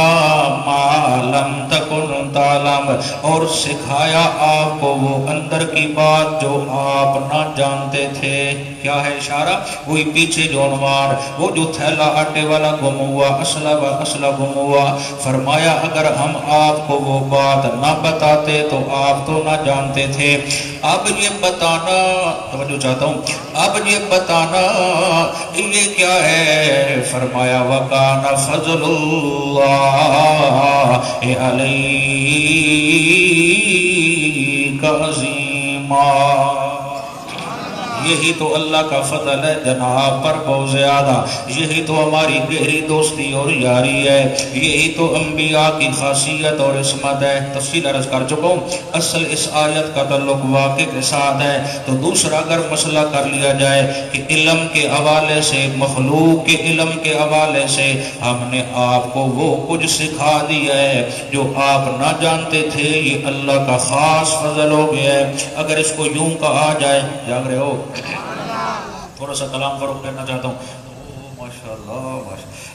مَا لَمْ تَكُنْ تَعْلَمْ، اور سکھایا آپ کو وہ اندر کی بات جو آپ نہ جانتے تھے۔ کیا ہے اشارہ؟ وہی پیچھے جو عنوان، وہ جو تھیلا آٹے والا گم ہوا، اسلحہ گم ہوا، فرمایا اگر ہم آپ کو وہ بات نہ بتاتے تو آپ تو نہ جانتے تھے۔ اب یہ بتانا، توجہ چاہتا ہوں، اب یہ بتانا یہ کیا ہے؟ فرمایا وَكَانَ فَضْلُ اللَّهِ عَلَيْكَ عَظِيمًا، یہی تو اللہ کا فضل ہے جناب پر بہت زیادہ، یہی تو ہماری گہری دوستی اور یاری ہے، یہی تو انبیاء کی خاصیت اور عصمت ہے۔ تفصیل عرض کر چکا ہوں، اصل اس آیت کا تعلق واقع کے ساتھ ہے۔ تو دوسرا اگر مسئلہ کر لیا جائے کہ علم کے حوالے سے، مخلوق کے علم کے حوالے سے ہم نے آپ کو وہ کچھ سکھا دیا ہے جو آپ نہ جانتے تھے، یہ اللہ کا خاص فضل ہو گیا ہے۔ اگر اس کو یوں کہا جائے، جاگ رہے ہو، تھوڑا سا کلام فروغ کرنا چاہتا ہوں، ماشاءاللہ،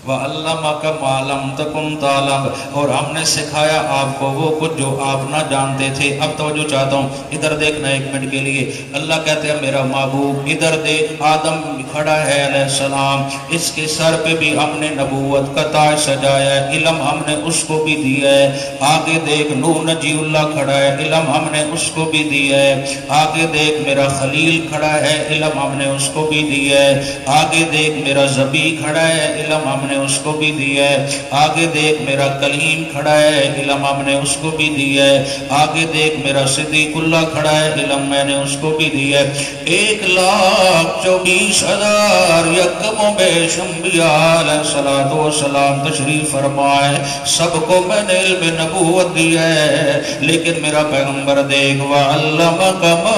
وَعَلَّمَكَ مَا لَمْ تَكُنْ تَعْلَمْ، اور ہم نے سکھایا آپ کو وہ کچھ جو آپ نہ جانتے تھے۔ اب توجہ چاہتا ہوں، ادھر دیکھنا ایک منٹ کے لیے، اللہ کہتے ہیں میرا محبوب ادھر دیکھ، آدم کھڑا ہے علیہ السلام، اس کے سر پہ بھی ہم نے نبوت کا تاج سجایا ہے، علم ہم نے اس کو بھی دیا ہے۔ آگے دیکھ نوح نجی اللہ کھڑا ہے، علم ہم نے اس کو بھی دیا ہے۔ آگے دیکھ میرا خلیل کھڑا ہے، علم ہم نے اس کو بھی دیا ہے۔ آگے دیکھ میرا ذبی کھڑا ہے، علم ہم نے اس کو بھی دیا ہے۔ آگے دیکھ میرا کلیم کھڑا ہے، علم ہم نے اس کو بھی دیا ہے۔ آگے دیکھ میرا صدیق اللہ کھڑا ہے، علم میں نے اس کو بھی دیا ہے۔ 1,24,000 یکم و بیش انبیاء علیہ السلام تشریف فرمائے، سب کو میں نے علم نبوت دیا ہے، لیکن میرا پیغمبر دیکھ، وَعَلَّمَكَ مَا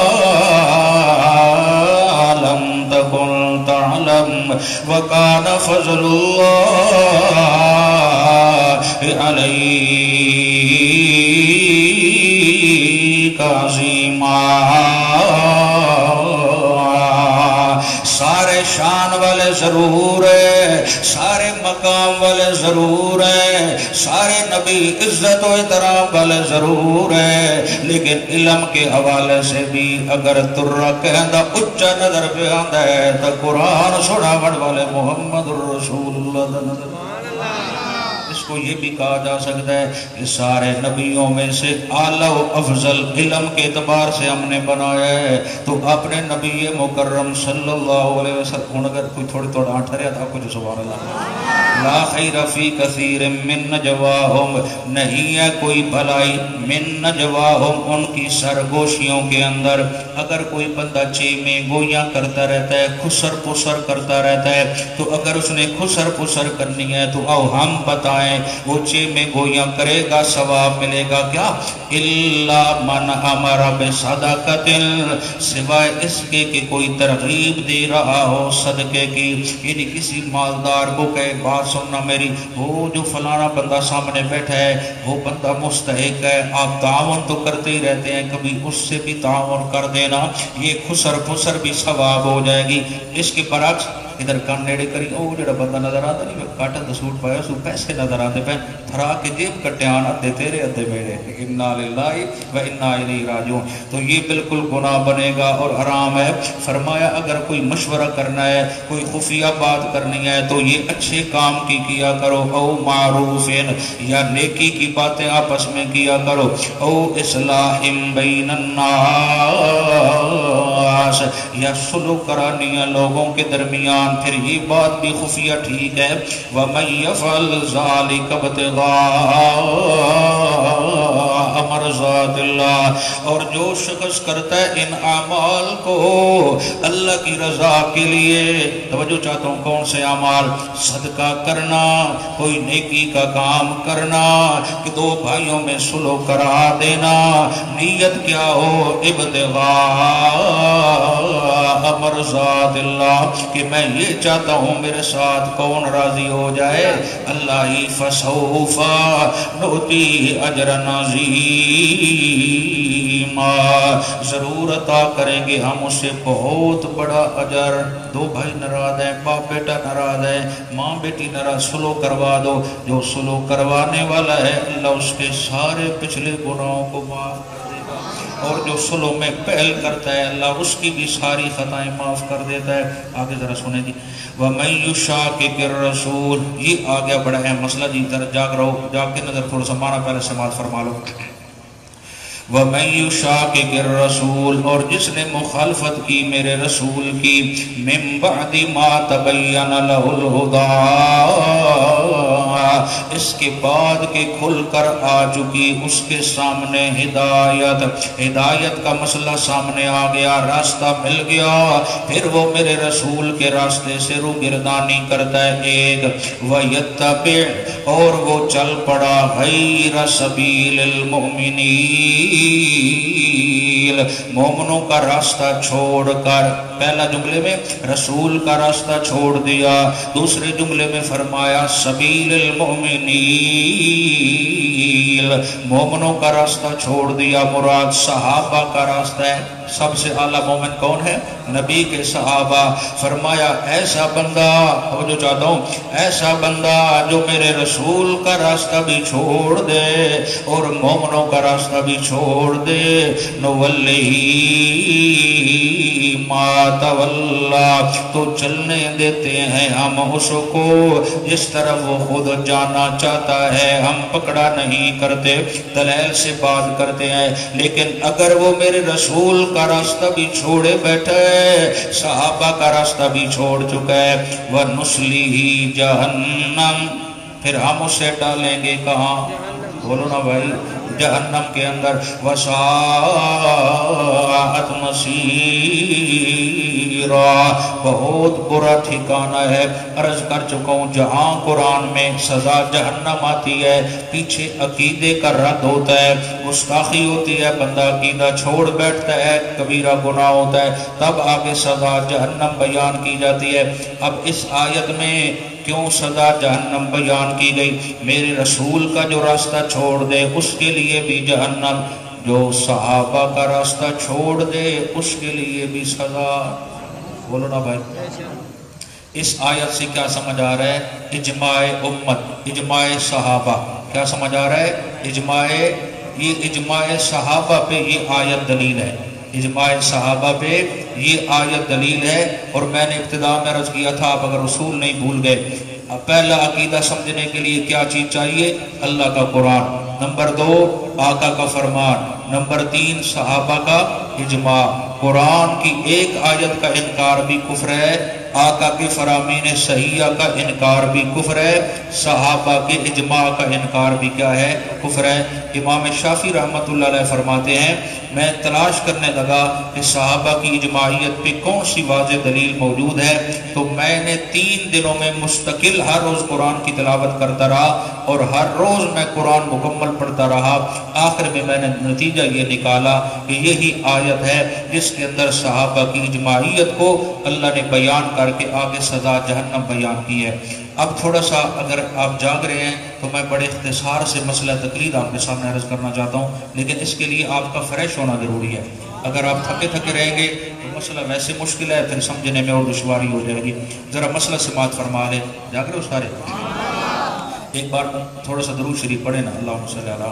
لَمْ تَكُنْ تَعْلَمْ وَكَانَ فَضْلُ اللَّهِ عَلَيْكَ عَظِيمًا۔ سارے والے ضرور ہیں، سارے مقام والے ضرور ہیں، سارے نبی عزت و احترام والے ضرور ہیں، لیکن علم کے حوالے سے بھی اگر ترہ کہندہ اچھا نظر پہ آندہ ہے تو قرآن سناوڑ والے محمد رسول اللہ۔ اس کو یہ بھی کہا جا سکتا ہے کہ سارے نبیوں میں سے اعلیٰ و افضل علم کے اعتبار سے ہم نے بنایا ہے، تو اپنے نبی مکرم صلی اللہ علیہ وسلم اگر کوئی تھوڑا آٹھ رہا تھا کچھ سبحان اللہ لا خیر فی کثیر من نجواہم، نہیں ہے کوئی بھلائی من نجواہم ان کی سرگوشیوں کے اندر۔ اگر کوئی بندہ چیمیں گویاں کرتا رہتا ہے، خسر پسر کرتا رہتا ہے، تو اگر اس نے خسر پسر کرنی ہے تو آؤ ہم بتائیں وہ چیمیں گویاں کرے گا ثواب ملے گا کیا؟ الا من امر بصدقۃ، سوائے اس کے کہ کوئی ترغیب دے رہا ہو صدقے کی، یعنی کسی مالدار کو کہے بات سننا میری، وہ جو فلانا بندہ سامنے بیٹھا ہے وہ بندہ مستحق ہے، آپ تعاون تو کرتے ہی رہتے ہیں، کبھی اس سے بھی تعاون کر دینا، یہ خسر پسر بھی ثواب ہو جائے گی۔ اس کے برعکس ادھر کان نیڑے کری، او جڑا بندہ نظر آتا نہیں کاٹن دا سوٹ پایا سو پیسے نظر آتے پہ تھرا کے جیب کٹے آنا دے تیرے ادھے میرے، انا للہ و انا الیہ راجعون، تو یہ بالکل گناہ بنے گا اور حرام ہے۔ فرمایا اگر کوئی مشورہ کرنا ہے، کوئی خفیہ بات کرنی ہے تو یہ اچھے کام کی کیا کرو، او معروف یا نیکی کی باتیں آپس میں کیا کرو، او اصلاح بین الناس یا سلوک کرانی ہے لوگوں کے درمیان، پھر یہ بات بھی خفیہ ٹھیک ہے۔ وَمَن يَفْعَلْ ذَلِكَ ابْتِغَاءَ مَرْضَاتِ اللَّهِ، اور جو شخص کرتا ہے ان اعمال کو اللہ کی رضا کے لیے، توجہ چاہتا ہوں کون سے اعمال؟ صدقہ کرنا، کوئی نیکی کا کام کرنا، کہ دو بھائیوں میں صلح کرا دینا، نیت کیا ہو؟ ابتغاء مرضات اللہ، کہ میں یہ چاہتا ہوں میرے ساتھ کون راضی ہو جائے؟ اللہ ہی فسوف نؤتی اجرا عظیما، ضرور عطا کریں گے ہم اسے بہت بڑا اجر۔ دو بھائی ناراض ہیں، باپ بیٹا ناراض ہے، ماں بیٹی ناراض، سلو کروا دو، جو سلو کروانے والا ہے اللہ اس کے سارے پچھلے گناہوں کو معاف کر دے گا، اور جو سلو میں پہل کرتا ہے اللہ اس کی بھی ساری خطائیں معاف کر دیتا ہے۔ آگے ذرا سنیں جی، وَمَن يُشَاقِقِ الرَّسُولَ، یہ آگیا بڑا اہم مسئلہ جی، جاگ رہو، جاگ کے نظر تھوڑا سا معنی پہلے سماعت فرما لو۔ وَمَن يُشَاقِقِ الرَّسُولَ، اور جس نے مخالفت کی میرے رسول کی، مِن بَعْدِ مَا تَبَيَّنَ لَهُ الْهُدَىٰ، اس کے بعد کہ کھل کر آ چکی اس کے سامنے ہدایت، ہدایت کا مسئلہ سامنے آ گیا، راستہ مل گیا، پھر وہ میرے رسول کے راستے سے روگردانی کرتا ہے ایک، وَيَتَّبِعْ، اور وہ چل پڑا غیر سبیل المؤمنین، مومنوں کا راستہ چھوڑ کر، پہلا جملے میں رسول کا راستہ چھوڑ دیا، دوسرے جملے میں فرمایا سبیل المؤمنین، مومنوں کا راستہ چھوڑ دیا، مراد صحابہ کا راستہ ہے۔ سب سے اعلیٰ مومن کون ہے؟ نبی کے صحابہ۔ فرمایا ایسا بندہ، جو چاہتا ہوں ایسا بندہ جو میرے رسول کا راستہ بھی چھوڑ دے اور مومنوں کا راستہ بھی چھوڑ دے، نولیہ ما تولا، تو چلنے دیتے ہیں ہم اس کو جس طرف وہ خود جانا چاہتا ہے، ہم پکڑا نہیں کرتے، دلیل سے بات کرتے ہیں، لیکن اگر وہ میرے رسول کا راستہ بھی چھوڑے بیٹھا ہے، صحابہ کا راستہ بھی چھوڑ چکا ہے، وَنُسْلِهِ جَهَنَّمْ، پھر ہم اسے ڈالیں گے کہاں؟ بولو نا بھائی، جہنم کے اندر، وَسَاءَتْ مَصِيرًا، بہت برا ٹھکانہ ہے۔ عرض کر چکا ہوں جہاں قرآن میں سزا جہنم آتی ہے، پیچھے عقیدے کا رد ہوتا ہے، گستاخی ہوتی ہے، بندہ عقیدہ چھوڑ بیٹھتا ہے، کبیرہ گناہ ہوتا ہے، تب آگے سزا جہنم بیان کی جاتی ہے۔ اب اس آیت میں کیوں سزا جہنم بیان کی گئی؟ میرے رسول کا جو راستہ چھوڑ دے اس کے لیے بھی جہنم، جو صحابہ کا راستہ چھوڑ دے اس کے لیے بھی سزا۔ بولو نا بھائی، اس آیت سے کیا سمجھ آ رہا ہے؟ اجماع امت، اجماع صحابہ. کیا سمجھ آ رہا ہے؟ یہ اجماع صحابہ پہ یہ آیت دلیل ہے. اجماع صحابہ پہ یہ آیت دلیل ہے. اور میں نے ابتدا میں عرض کیا تھا، آپ اگر اصول نہیں بھول گئے، پہلا عقیدہ سمجھنے کے لیے کیا چیز چاہیے؟ اللہ کا قرآن. نمبر 2 آقا کا فرمان. نمبر 3 صحابہ کا اجماع. قرآن کی ایک آیت کا انکار بھی کفر ہے، آقا کے فرامین صحیحہ کا انکار بھی کفر ہے، صحابہ کے اجماع کا انکار بھی کیا ہے؟ کفر ہے. امام شافعی رحمۃ اللہ علیہ فرماتے ہیں، میں تلاش کرنے لگا کہ صحابہ کی اجماعیت پہ کون سی واضح دلیل موجود ہے، تو میں نے 3 دنوں میں مستقل ہر روز قرآن کی تلاوت کرتا رہا اور ہر روز میں قرآن مکمل پڑھتا رہا. آخر میں نے نتیجہ یہ نکالا کہ یہی آیت ہے جس کے اندر صحابہ کی اجماعیت کو اللہ نے بیان کر کے آگے سزا جہنم بیان کی ہے. اب تھوڑا سا اگر آپ جاگ رہے ہیں تو میں بڑے اختصار سے مسئلہ تقلید آپ کے سامنے عرض کرنا چاہتا ہوں، لیکن اس کے لیے آپ کا فریش ہونا ضروری ہے. اگر آپ تھکے تھکے رہیں گے تو مسئلہ ویسے مشکل ہے، پھر سمجھنے میں اور دشواری ہو جائے گی. ذرا مسئلہ سماعت فرما لیں. جاگ رہے ہو سارے؟ ایک بار تھوڑا سا درود شریف پڑھیں نا. اللہم صلی علی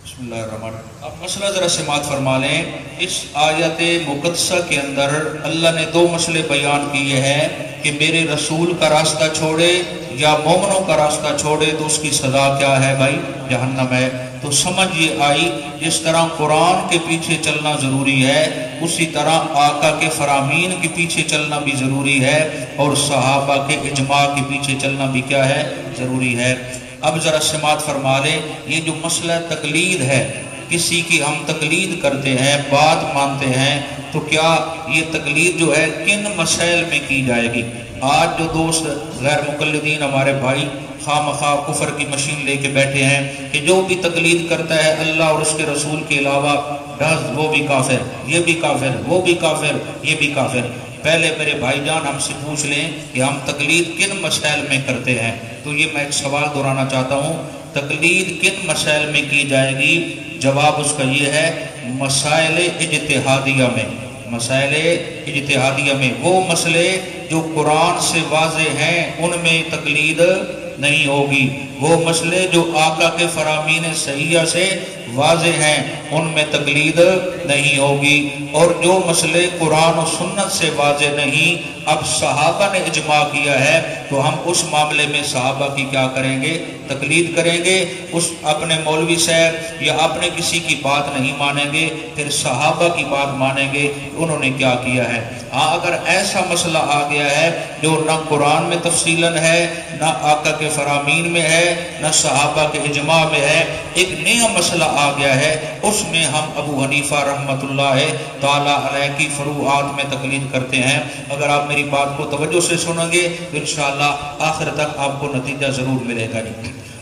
بسم اللہ الرحمن الرحیم. اب مسئلہ ذرا سماعت فرما لیں. اس آیت مقدسہ کے اندر اللہ نے 2 مسئلے بیان کیے ہیں کہ میرے رسول کا راستہ چھوڑے یا مومنوں کا راستہ چھوڑے تو اس کی سزا کیا ہے بھائی؟ جہنم ہے. تو سمجھ یہ آئی جس طرح قرآن کے پیچھے چلنا ضروری ہے، اسی طرح آقا کے فرامین کے پیچھے چلنا بھی ضروری ہے، اور صحابہ کے اجماع کے پیچھے چلنا بھی کیا ہے؟ ضروری ہے. اب ذرا سماعت فرما لیں. یہ جو مسئلہ تقلید ہے، کسی کی ہم تقلید کرتے ہیں، بات مانتے ہیں، تو کیا یہ تقلید جو ہے کن مسائل میں کی جائے گی؟ آج جو دوست غیر مقلدین ہمارے بھائی خواہ مخواہ کفر کی مشین لے کے بیٹھے ہیں کہ جو بھی تقلید کرتا ہے اللہ اور اس کے رسول کے علاوہ وہ بھی کافر، یہ بھی کافر، وہ بھی کافر، یہ بھی کافر. پہلے میرے بھائی جان ہم سے پوچھ لیں کہ ہم تقلید کن مسائل میں کرتے ہیں. تو یہ میں ایک سوال دہرانا چاہتا ہوں، تقلید کن مسائل میں کی جائے گی؟ جواب اس کا یہ ہے، مسائل اجتہادیہ میں. مسائل اجتہادیہ میں وہ مسئلے جو قرآن سے واضح ہیں ان میں تقلید نہیں ہوگی. وہ مسئلے جو آقا کے فرامین صحیحہ سے واضح ہیں ان میں تقلید نہیں ہوگی. اور جو مسئلے قرآن و سنت سے واضح نہیں، اب صحابہ نے اجماع کیا ہے تو ہم اس معاملے میں صحابہ کی کیا کریں گے؟ تقلید کریں گے. اس اپنے مولوی صاحب یا اپنے کسی کی بات نہیں مانیں گے، پھر صحابہ کی بات مانیں گے انہوں نے کیا کیا ہے. ہاں اگر ایسا مسئلہ آ گیا ہے جو نہ قرآن میں تفصیلاً ہے، نہ آقا کے فرامین میں ہے، نہ صحابہ کے اجماع میں ہے، ایک نیا مسئلہ آ گیا ہے، اس میں ہم ابو حنیفہ رحمۃ اللہ تعالیٰ علیہ کی فروعات میں تقلید کرتے ہیں. اگر آپ میری بات کو توجہ سے سنیں گے تو انشاءاللہ آخر تک آپ کو نتیجہ ضرور ملے گا.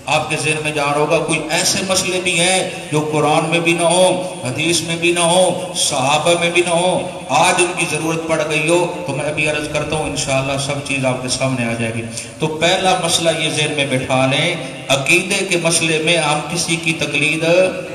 آپ کے ذہن میں جان ہوگا کوئی ایسے مسئلے بھی ہیں جو قرآن میں بھی نہ ہو، حدیث میں بھی نہ ہو، صحابہ میں بھی نہ ہو، آج ان کی ضرورت پڑ گئی ہو تو میں ابھی عرض کرتا ہوں انشاءاللہ سب چیز آپ کے سامنے آ جائے گی. تو پہلا مسئلہ یہ ذہن میں بٹھا لیں، عقیدے کے مسئلے میں ہم کسی کی تقلید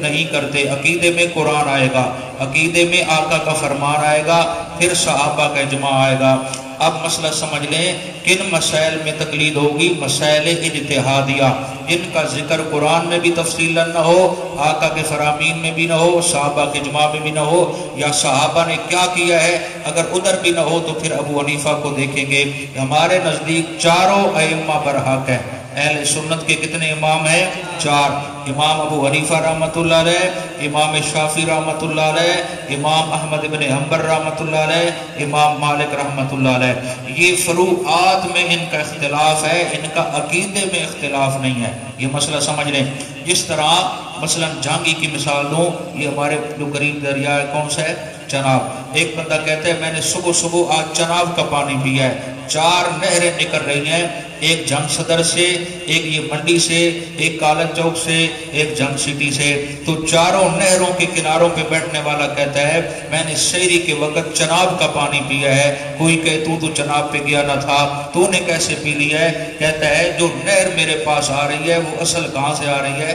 نہیں کرتے. عقیدے میں قرآن آئے گا، عقیدے میں آقا کا فرمان آئے گا، پھر صحابہ کا اجماع آئے گا. اب مسئلہ سمجھ لیں کن مسائل میں تقلید ہوگی؟ مسائل اجتہادیہ جن کا ذکر قرآن میں بھی تفصیل نہ ہو، آقا کے فرامین میں بھی نہ ہو، صحابہ کے اجماع میں بھی نہ ہو، یا صحابہ نے کیا کیا ہے اگر ادھر بھی نہ ہو تو پھر ابو حنیفہ کو دیکھیں گے. ہمارے نزدیک چاروں ائمہ برحق ہیں. اہل سنت کے کتنے امام ہیں؟ 4. امام ابو حنیفہ رحمۃ اللہ علیہ، امام شافعی رحمۃ اللہ علیہ، امام احمد بن حنبل رحمۃ اللہ علیہ، امام مالک رحمۃ اللہ علیہ. یہ فروعات میں ان کا اختلاف ہے، ان کا عقیدے میں اختلاف نہیں ہے. یہ مسئلہ سمجھ لیں. جس طرح مثلا جھانگی کی مثال دوں، یہ ہمارے جو قریب دریا ہے کون سا ہے؟ چناب. ایک بندہ کہتا ہے میں نے صبح صبح آج چناب کا پانی پیا ہے. 4 نہریں نکل رہی ہیں، ایک جنگ صدر سے، ایک یہ منڈی سے، ایک کالج چوک سے، ایک جنگ سٹی سے. تو چاروں نہروں کے کناروں پہ بیٹھنے والا کہتا ہے میں نے سحری کے وقت چناب کا پانی پیا ہے. کوئی کہے تو چناب پہ گیا نہ تھا، تو نے کیسے پی لیا ہے؟ کہتا ہے جو نہر میرے پاس آ رہی ہے وہ اصل کہاں سے آ رہی ہے؟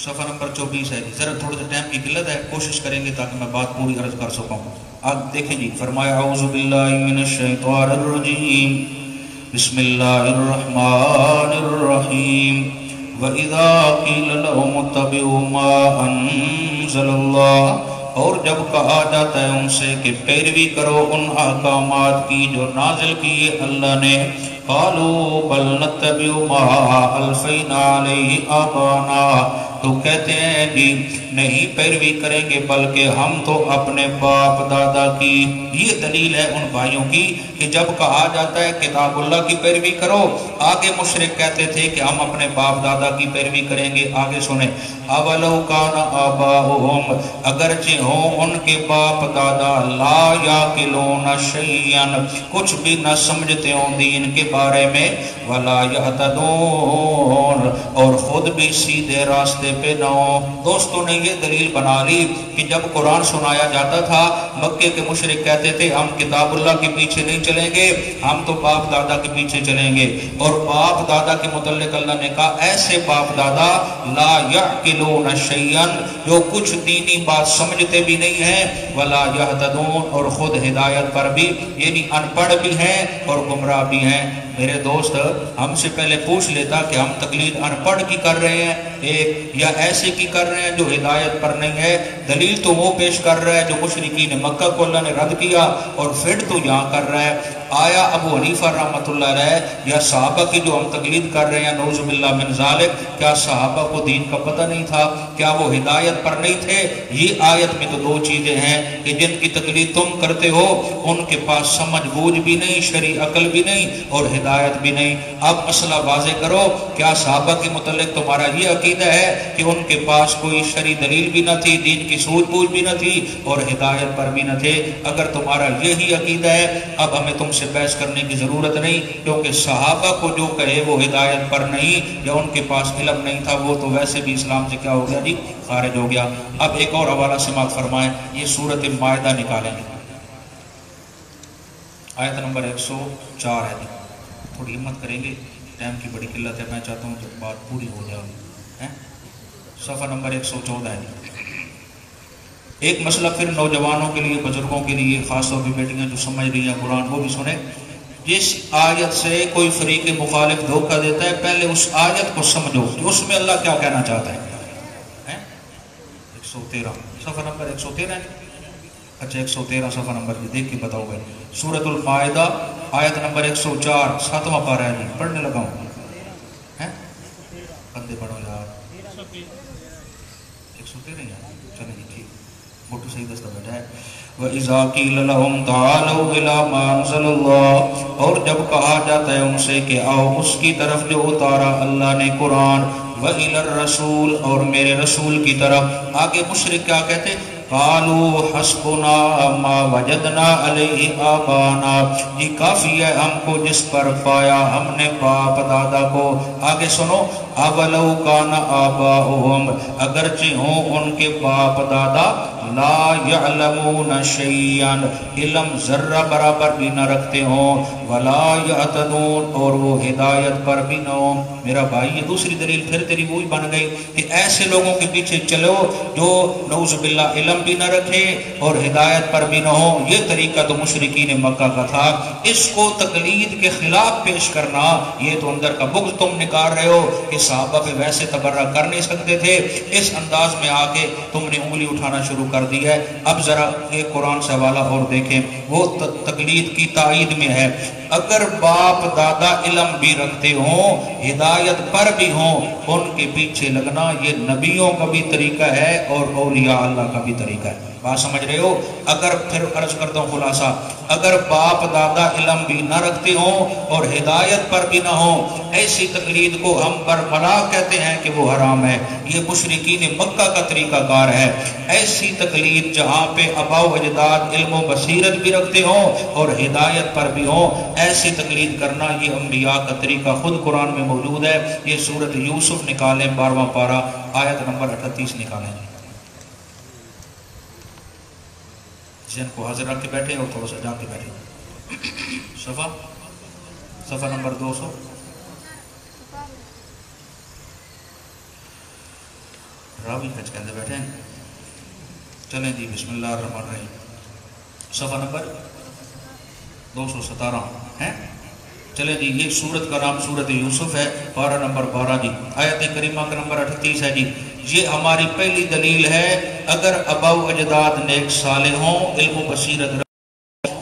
صفحہ نمبر 24 ہے جی. ذرا تھوڑا سا ٹائم کی قلت ہے, کوشش کریں گے تاکہ میں بات پوری عرض کر سکوں. اب دیکھیں جی, فرمایا اعوذ باللہ من الشیطان الرجیم بسم اللہ الرحمن الرحیم وَإِذَا قِيلَ لَهُمُ اتَّبِعُوا مَا أَنزَلَ اللَّهُ, اور جب کہا جاتا ہے ان سے کہ پیروی کرو ان احکامات کی جو نازل کیے اللہ نے, قالوا بل نتبع ما الفینا علیہ آبانا, تو کہتے ہیں جی نہیں پیروی کریں گے بلکہ ہم تو اپنے باپ دادا کی. یہ دلیل ہے ان بھائیوں کی کہ جب کہا جاتا ہے کتاب اللہ کی پیروی کرو, آگے مشرک کہتے تھے کہ ہم اپنے باپ دادا کی پیروی کریں گے. آگے سنیں, اولو کان آباؤہم, اگرچہ ہوں ان کے باپ دادا, لا یاقلون شیئا, کچھ بھی نہ سمجھتے ہوں دین کے بارے میں, ولا یہتدون, اور خود بھی سیدھے راستے پہ نہ ہو. دوستوں نے یہ دلیل بنا لی کہ جب قرآن سنایا جاتا تھا مکے کے مشرک کہتے تھے ہم کتاب اللہ کے پیچھے نہیں چلیں گے, ہم تو باپ دادا کے پیچھے چلیں گے. اور باپ دادا کے متعلق اللہ نے کہا ایسے باپ دادا لا یعقلون شیئا, جو کچھ دینی بات سمجھتے بھی نہیں ہیں, ولا یہتدون, اور خود ہدایت پر بھی یعنی ان پڑھ بھی ہیں اور گمراہ بھی ہیں. میرے دوست ہم سے پہلے پوچھ لیتا کہ ہم تقلید ان پڑھ کی کر رہے ہیں ایک, یا ایسے کی کر رہے ہیں جو ہدایت پر نہیں ہے. دلیل تو وہ پیش کر رہا ہے جو مشرکین مکہ کو اللہ نے رد کیا, اور پھر تو یہاں کر رہا ہے. آیا ابو حنیفہ رحمۃ اللہ علیہ یا صحابہ کی جو ہم تقلید کر رہے ہیں نعوذ باللہ من ذالک, کیا صحابہ کو دین کا پتہ نہیں تھا؟ کیا وہ ہدایت پر نہیں تھے؟ یہ آیت میں تو دو چیزیں ہیں کہ جن کی تقلید تم کرتے ہو ان کے پاس سمجھ بوجھ بھی نہیں, شرعی عقل بھی نہیں اور ہدایت بھی نہیں. اب مسئلہ واضح کرو, کیا صحابہ کے متعلق تمہارا یہ عقیدہ ہے کہ ان کے پاس کوئی شرعی دلیل بھی نہ تھی, دین کی سوجھ بوجھ بھی نہ تھی اور ہدایت پر بھی نہ تھے؟ اگر تمہارا یہی عقیدہ ہے اب ہمیں تم سے بحث کرنے کی ضرورت نہیں, کیونکہ صحابہ کو جو کہے وہ ہدایت پر نہیں یا ان کے پاس علم نہیں تھا, وہ تو ویسے بھی اسلام سے کیا ہو گیا جی, خارج ہو گیا. اب ایک اور حوالہ سماعت فرمائیں, یہ سورۃ المائدہ نکالیں گے, آیت نمبر 104 ہے جی. تھوڑی ہمت کریں گے, ٹائم کی بڑی قلت ہے, میں چاہتا ہوں کہ بات پوری ہو جائے. صفحہ نمبر 114 ہے جی. ایک مسئلہ پھر نوجوانوں کے لیے, بزرگوں کے لیے, خاص طور پہ بیٹیاں جو سمجھ رہی ہیں قرآن وہ بھی سنیں. جس آیت سے کوئی فریق مخالف دھوکہ دیتا ہے پہلے اس آیت کو سمجھو کہ اس میں اللہ کیا کہنا چاہتا ہے. 113 صفحہ نمبر 113 ہے. اچھا 113 صفحہ نمبر کی دیکھ کے بتاؤ بھائی. سورۃ المائدہ آیت نمبر 104 7واں پارہ ہے جی, پڑھنے لگا ہوں. بندے پڑھو یار, 113 ہے. چلیں جی ٹھیک, موٹو صحیح دستہ بیٹھا ہے. وَإِذَا قِيلَ لَهُمْ تَعَالَوْا إِلَىٰ مَا أَنزَلَ اللَّهُ, اور جب کہا جاتا ہے ان سے کہ آؤ اس کی طرف جو اتارا اللہ نے قرآن, وَإِلَى الرَّسُولِ, اور میرے رسول کی طرف. آگے مشرک کیا کہتے, قَالُوا حَسْبُنَا مَا وَجَدْنَا عَلَيْهِ آبَانَا, یہ کافی ہے ہم کو جس پر پایا ہم نے باپ دادا کو. آگے سنو, اَوَلَوْ كَانَ آبَاؤُهُمْ, اگرچہ ہوں ان کے باپ دادا, لا یعلمون شیئا, علم ذرہ برابر بھی نہ رکھتے ہوں, ولا یہتدون, اور وہ ہدایت پر بھی نہ ہوں. میرا بھائی یہ دوسری دلیل پھر تیری وہی بن گئی کہ ایسے لوگوں کے پیچھے چلو جو نعوذ باللہ علم بھی نہ رکھے اور ہدایت پر بھی نہ ہو. یہ طریقہ تو مشرکین مکہ کا تھا. اس کو تقلید کے خلاف پیش کرنا, یہ تو اندر کا بغض تم نکال رہے ہو کہ صحابہ پہ ویسے تبرہ کر نہیں سکتے تھے, اس انداز میں آ کے تم نے انگلی اٹھانا شروع کر دی ہے. اب ذرا ایک قرآن سے حوالہ اور دیکھیں, وہ تقلید کی تائید میں ہے. اگر باپ دادا علم بھی رکھتے ہوں, ہدایت پر بھی ہوں, ان کے پیچھے لگنا یہ نبیوں کا بھی طریقہ ہے اور اولیاء اللہ کا بھی طریقہ ہے. بات سمجھ رہے ہو؟ اگر پھر عرض کرتا ہوں خلاصہ, اگر باپ دادا علم بھی نہ رکھتے ہوں اور ہدایت پر بھی نہ ہوں, ایسی تقلید کو ہم برملا کہتے ہیں کہ وہ حرام ہے. یہ مشرکین مکہ کا طریقہ کار ہے. ایسی تقلید جہاں پہ آباء و اجداد علم و بصیرت بھی رکھتے ہوں اور ہدایت پر بھی ہوں, ایسی تقلید کرنا یہ انبیاء کا طریقہ خود قرآن میں موجود ہے. یہ سورۃ یوسف نکالیں 12واں پارہ آیت نمبر 38 نکالیں. ذہن کو حاضر رکھ کے بیٹھے اور تھوڑا سا جا کے بیٹھے. صفحہ نمبر 200. راوی کچھ کہتے بیٹھے ہیں. چلیں جی بسم اللہ الرحمن الرحیم. صفحہ نمبر 217 ہے. چلیں جی یہ سورت کا نام سورت یوسف ہے. پارہ نمبر 12 جی. آیت کریمہ کا نمبر 38 ہے جی. یہ ہماری پہلی دلیل ہے اگر آباء و اجداد نیک صالح ہوں علم و بصیرت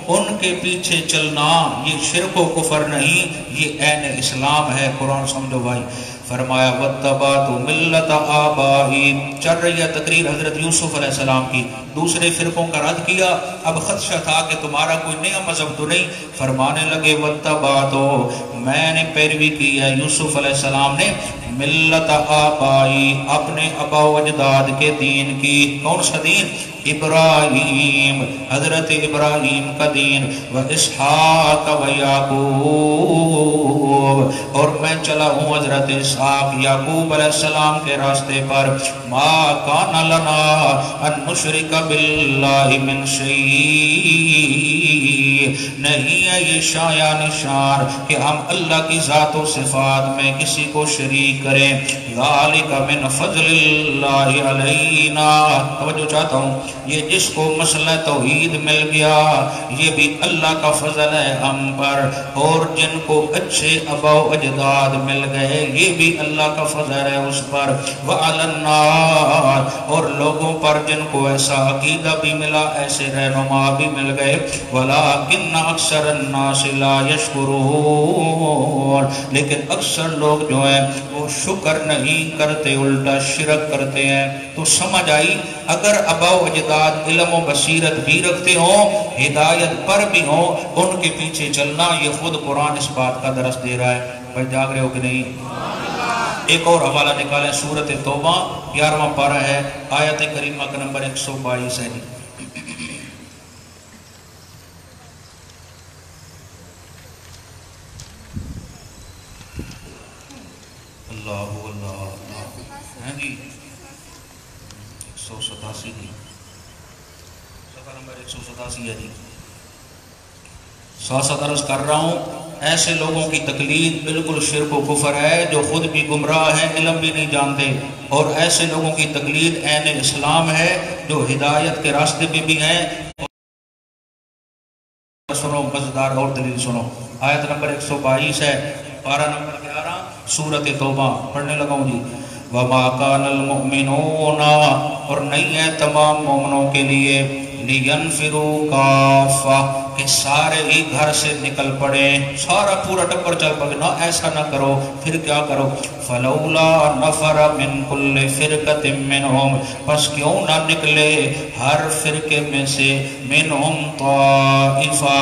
ان کے پیچھے چلنا یہ شرک و کفر نہیں, یہ عین اسلام ہے. قرآن سمجھو بھائی. فرمایا وَاتَّبَعْتُ مِلَّةَ آبَائِي. چل رہی ہے تقریر حضرت یوسف علیہ السلام کی. دوسرے فرقوں کا رد کیا. اب خدشہ تھا کہ تمہارا کوئی نیا مذہب تو نہیں. فرمانے لگے وَاتَّبَعْتُ میں نے پیروی کی ہے یوسف علیہ السلام نے ملت آبائی اپنے آباء و اجداد کے دین کی. کون سا دین؟ ابراہیم, حضرت ابراہیم کا دین. و اسحاق و یعقوب, اور میں چلا ہوں حضرت اسحاق یعقوب علیہ السلام کے راستے پر. ما کان لنا ان نشرک باللہ من شیء, نہیں ہے یہ شایع نشان کہ ہم اللہ کی ذات و صفات میں کسی کو شریک کریں. ذالک من فضل اللہ علینا. توجہ چاہتا ہوں, یہ جس کو مسئلہ توحید مل گیا یہ بھی اللہ کا فضل ہے ہم پر, اور جن کو اچھے آباء و اجداد مل گئے یہ بھی اللہ کا فضل ہے اس پر. وعلی الناس, اور لوگوں پر جن کو ایسا عقیدہ بھی ملا ایسے رہنما بھی مل گئے. ولکن اکثر الناس لا یشکرون, لیکن اکثر لوگ جو ہیں وہ شکر نہیں کرتے, الٹا شرک کرتے ہیں. تو سمجھ آئی اگر آباء و اجداد علم و بصیرت بھی رکھتے ہوں ہدایت پر بھی ہوں ان کے پیچھے چلنا یہ خود قرآن اس بات کا درس دے رہا ہے. بھائی جاگ رہے ہو کہ نہیں؟ ایک اور حوالہ نکالیں. سورت توبہ 11واں پارہ ہے, آیت کریمہ کا نمبر 122 ہے جی. اللہ اللہ ہے جی 187 جی. صفحہ نمبر 187 ہے جی. ساتھ عرض کر رہا ہوں ایسے لوگوں کی تقلید بالکل شرک و کفر ہے جو خود بھی گمراہ ہیں علم بھی نہیں جانتے, اور ایسے لوگوں کی تقلید عین اسلام ہے جو ہدایت کے راستے پہ بھی ہیں. سنو مزیدار اور دلیل سنو. آیت نمبر 122 ہے, پارہ نمبر 11 سورت توبہ. پڑھنے لگا ہوں جی. وَمَا كَانَ الْمُؤْمِنُونَ, اور نہیں ہے تمام مومنوں کے لیے لِيَنْفِرُوا كَافَّةً کہ سارے ہی گھر سے نکل پڑے, سارا پورا ٹبر چل پڑے. نہ ایسا نہ کرو. پھر کیا کرو؟ فَلَوْلَا نَفَرَ مِنْ كُلِّ فِرْقَةٍ مِّنْهُمْ, پس کیوں نہ نکلے ہر فرقے میں سے منہم طائفہ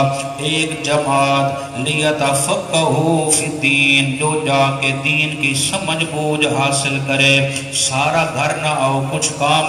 ایک جماعت لِيَتَفَقَّهُوا فِي الدِّينِ جو جا کے دین کی سمجھ بوجھ حاصل کرے. سارا گھر نہ آؤ, کچھ کام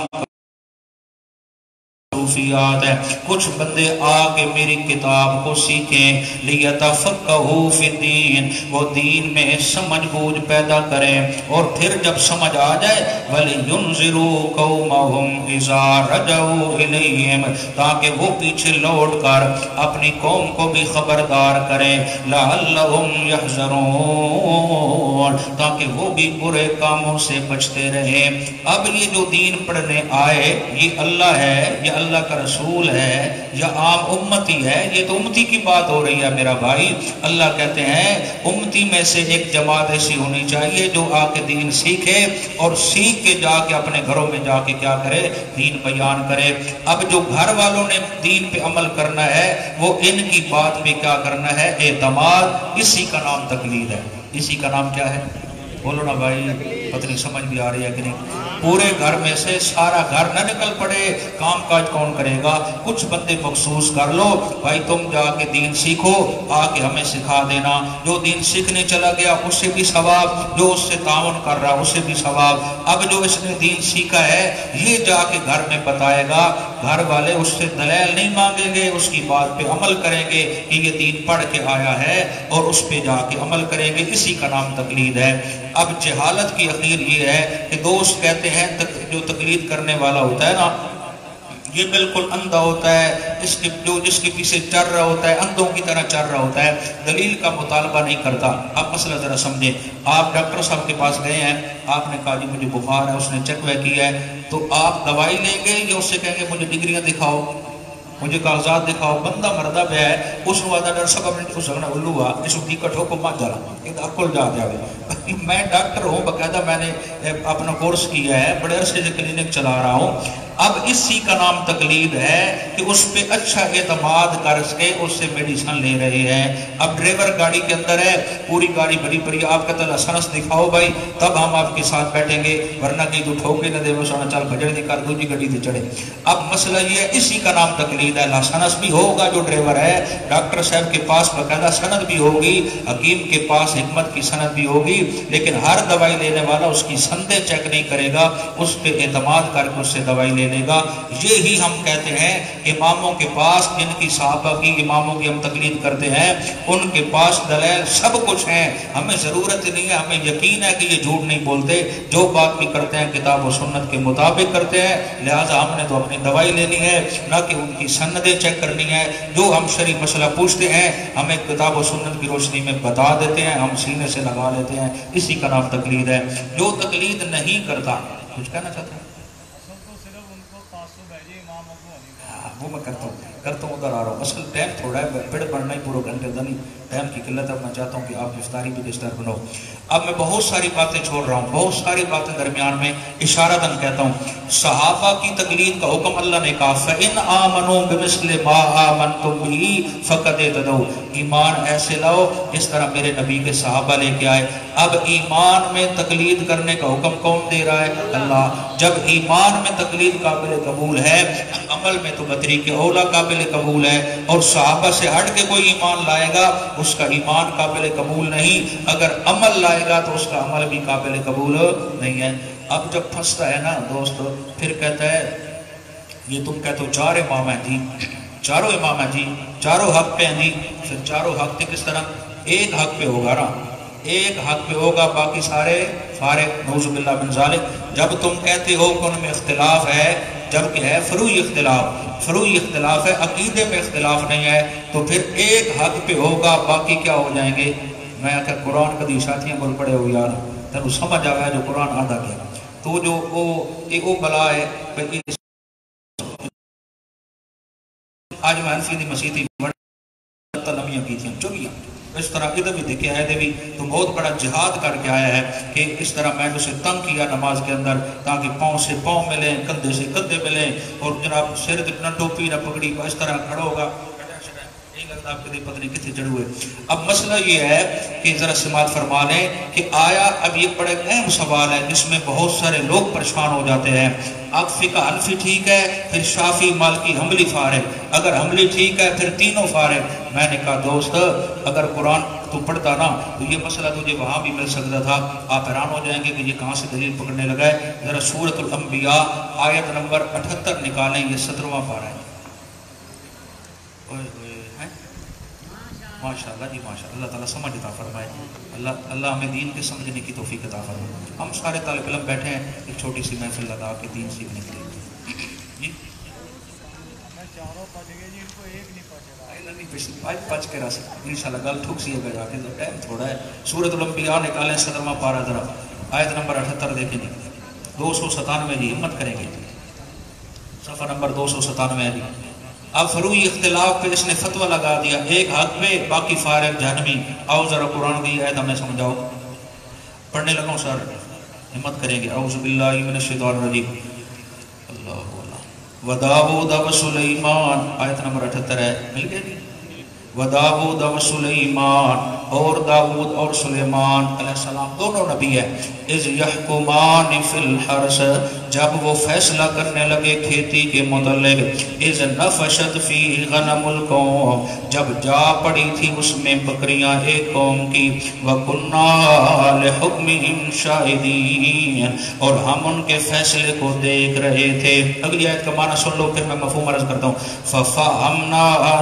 ہے, کچھ بندے آ کے میری کتاب کو سیکھیں. لیتفقہوا فی الدین, وہ دین میں سمجھ بوجھ پیدا کریں, اور پھر جب سمجھ آ جائے وَلِيُنْذِرُوا قَوْمَهُمْ إِذَا رَجَعُوا إِلَيْهِمْ, تاکہ وہ پیچھے لوٹ کر اپنی قوم کو بھی خبردار کریں. لَعَلَّهُمْ يَحْذَرُونَ, تاکہ وہ بھی برے کاموں سے بچتے رہیں. اب یہ جو دین پڑھنے آئے یہ اللہ ہے, یہ اللہ کا رسول ہے یا عام امتی ہے؟ یہ تو امتی کی بات ہو رہی ہے میرا بھائی. اللہ کہتے ہیں امتی میں سے ایک جماعت ایسی ہونی چاہیے جو آ کے دین سیکھے, اور سیکھ کے جا کے اپنے گھروں میں جا کے کیا کرے؟ دین بیان کرے. اب جو گھر والوں نے دین پہ عمل کرنا ہے وہ ان کی بات پہ کیا کرنا ہے؟ اعتماد. اسی کا نام تقلید ہے. اسی کا نام کیا ہے؟ بولو نا بھائی, پتہ نہیں سمجھ بھی آ رہی ہے کہ نہیں. پورے گھر میں سے سارا گھر نہ نکل پڑے, کام کاج کون کرے گا؟ کچھ بندے مخصوص کر لو بھائی, تم جا کے دین سیکھو, آ کے ہمیں سکھا دینا. جو دین سیکھنے چلا گیا اس سے بھی ثواب, جو اس سے تعاون کر رہا اس سے بھی ثواب. اب جو اس نے دین سیکھا ہے یہ جا کے گھر میں بتائے گا, گھر والے اس سے دلیل نہیں مانگیں گے, اس کی بات پہ عمل کریں گے کہ یہ دین پڑھ کے آیا ہے, اور اس پہ جا کے عمل کریں گے. اسی کا نام تقلید ہے. اب جہالت کی اخیر یہ ہے کہ دوست کہتے ہیں جو تقلید کرنے والا ہوتا ہے نا یہ بالکل اندھا ہوتا ہے، جس کے پیچھے چل رہا ہوتا ہے اندھوں کی طرح چل رہا ہوتا ہے، دلیل کا مطالبہ نہیں کرتا۔ اب مسئلہ ذرا سمجھیں، آپ ڈاکٹر صاحب کے پاس گئے ہیں، آپ نے کہا جی مجھے بخار ہے، اس نے چیک کیا ہے، تو آپ دوائی لیں گے یا اس سے کہیں گے مجھے ڈگریاں دکھاؤ، مجھے کاغذات دکھاؤ؟ بندہ مردہ پہ ہے، اس نے وعدہ ڈاکٹر صاحب نے اس جگہ الو ہوا اس کو ٹکٹ ہو کو مت جانا کہ عقل جا جائے۔ میں ڈاکٹر ہوں، باقاعدہ میں نے اپنا کورس کیا ہے، بڑے عرصے سے کلینک چلا رہا ہوں۔ اب اسی کا نام تقلید ہے کہ اس پہ اچھا اعتماد کر کے اس سے میڈیسن لے رہے ہیں۔ اب ڈرائیور گاڑی کے اندر ہے، پوری گاڑی بھری پڑی، آپ کہتے ہیں لائسنس دکھاؤ بھائی تب ہم آپ کے ساتھ بیٹھیں گے، ورنہ کہ تو ٹھوکے نہ دے وسانا چل بجڑ نہیں کر دوسری گاڑی سے چڑھے۔ اب مسئلہ یہ ہے، اسی کا نام تقلید ہے۔ لائسنس بھی ہوگا جو ڈرائیور ہے، ڈاکٹر صاحب کے پاس باقاعدہ سند بھی ہوگی، حکیم کے پاس حکمت کی سند بھی ہوگی، لیکن ہر دوائی لینے والا اس کی سندیں چیک نہیں کرے گا، اس پہ اعتماد کر کے اس سے دوائی لے لے گا۔ یہی ہم کہتے ہیں اماموں کے پاس، جن کی صحابہ کی اماموں کی ہم تقلید کرتے ہیں، ان کے پاس دلائل سب کچھ ہیں، ہمیں ضرورت نہیں ہے، ہمیں یقین ہے کہ یہ جھوٹ نہیں بولتے، جو بات بھی کرتے ہیں کتاب و سنت کے مطابق کرتے ہیں، لہٰذا ہم نے تو اپنی دوائی لینی ہے، نہ کہ ان کی سندیں چیک کرنی ہے۔ جو ہم شرعی مسئلہ پوچھتے ہیں ہمیں کتاب و سنت کی روشنی میں بتا دیتے ہیں، ہم سینے سے لگا لیتے ہیں، اسی کا نام تقلید ہے۔ جو تقلید نہیں کرتا، کچھ کہنا چاہتے ہیں؟ وہ میں کرتا ہوں ادھر آ رہا ہوں، اصل ٹائم تھوڑا ہے، پیڑ پڑنا ہی پورا گھنٹے دا نہیں، ٹائم کی قلت ہے، میں چاہتا ہوں کہ آپ افطاری بھی ڈسٹرب نہ ہو۔ اب میں بہت ساری باتیں چھوڑ رہا ہوں، بہت ساری باتیں درمیان میں اشارتاً کہتا ہوں۔ صحابہ کی تقلید کا حکم اللہ نے کہا فَإِنْ آمَنُوا بِمِثْلِ مَا آمَنْتُمْ بِهِ فَقَدْ اهْتَدَوْا، ایمان ایسے لاؤ جس طرح میرے نبی کے صحابہ لے کے آئے۔ اب ایمان میں تقلید کرنے کا حکم کون دے رہا ہے؟ اللہ۔ جب ایمان میں تقلید قابل قبول ہے، عمل میں تو بطریق اولا قابل قبول ہے، اور صحابہ سے ہٹ کے کوئی ایمان لائے گا اس کا ایمان قابل قبول نہیں، اگر عمل لائے گا تو اس کا عمل بھی قابل قبول نہیں ہے۔ اب جب پھنستا ہے نا دوست، پھر کہتا ہے یہ تم کہتے ہو چار امام ہیں جی، چاروں امام ہیں جی، چاروں حق پہ ہیں جی، پھر چاروں حق پہ کس طرح؟ ایک حق پہ ہوگا نا، ایک حق پہ ہوگا، باقی سارے فارغ، نعوذ باللہ من ذالک۔ جب تم کہتے ہو کہ ان میں اختلاف ہے، جبکہ ہے فروعی اختلاف ہے، عقیدے میں اختلاف نہیں ہے، تو پھر ایک حق پہ ہوگا، باقی کیا ہو جائیں گے؟ میں آخر قرآن کدی ساتھیاں بول پڑے ہو یار، تینوں سمجھ آ گیا جو قرآن آدھا کیا، تو جو وہ بلا ہے آج میں انفی دی مسیح تھی لمیاں کی تھیں چوریاں، اس طرح ادھر بھی دیکھے آئے بھی تو بہت بڑا جہاد کر کے آیا ہے کہ اس طرح میں اسے تنگ کیا نماز کے اندر تاکہ پاؤں سے پاؤں ملیں، کندھے سے کندھے ملیں، اور جناب سر نہ ٹوپی نہ پگڑی، اس طرح کھڑا ہوگا، نہیں لگتا آپ کے پتہ نہیں کتنے چڑھ ہوئے۔ اب مسئلہ یہ ہے کہ ذرا سماعت فرما لیں کہ آیا اب یہ بڑا اہم سوال ہے جس میں بہت سارے لوگ پریشان ہو جاتے ہیں۔ اب فقہ حنفی ٹھیک ہے، پھر شافعی مالکی حنبلی فارغ، اگر حنبلی ٹھیک ہے پھر تینوں فارغ۔ میں نے کہا دوست اگر قرآن تو پڑھتا نا تو یہ مسئلہ تجھے وہاں بھی مل سکتا تھا، آپ حیران ہو جائیں گے کہ یہ کہاں سے دلیل پکڑنے لگا ہے۔ ذرا سورۃ الانبیاء آیت نمبر 78 نکالیں، یہ 17واں پارہ ہے۔ ماشاءاللہ جی ماشاءاللہ، اللہ تعالیٰ سمجھ عطا فرمائے، اللہ ہمیں دین کے سمجھنے کی توفیق عطا فرمائے۔ ہم سارے طالب علم بیٹھے ہیں، ایک چھوٹی سی محفل لگا کے دین سیکھنے کے لیے جی پچ کے رہ سکتے انشاءاللہ، گل ٹھوک سی ہے جا کے ٹائم تھوڑا ہے۔ سورۃ الانبیاء نکالیں 17واں پارہ، ذرا آیت نمبر 78 دیکھیں جی، 297 جی، ہمت کریں گے صفحہ نمبر 297 ہے جی۔ اب فروعی اختلاف پہ اس نے فتویٰ لگا دیا، ایک حق پہ باقی فارغ جہنمی۔ آؤ ذرا قرآن کی آیت ہمیں سمجھاؤ، پڑھنے لگا سر، ہمت کریں گے۔ اعوذ باللہ من الشیطان الرجیم، اللہ وَدَاوُودَ وَسُلَيْمَانَ، آیت نمبر 78 ہے، مل گئے نہیں؟ وَدَاوُودَ وَسُلَيْمَانَ، اور داؤد اور سلیمان علیہ السلام دونوں نبی ہیں۔ اِذْ يَحْكُمَانِ فِي الْحَرْثِ، جب وہ فیصلہ کرنے لگے کھیتی کے متعلق۔ اِذْ نَفَشَتْ فِيهِ غَنَمُ الْقَوْمِ، جب جا پڑی تھی اس میں بکریاں ایک قوم کی۔ وَكُنَّا لِحُكْمِهِمْ شَاهِدِينَ، اور ہم ان کے فیصلے کو دیکھ رہے تھے۔ اگلی آیت کا معنی سن لو پھر میں مفہوم عرض کرتا ہوں۔ فَفَهَمْنَا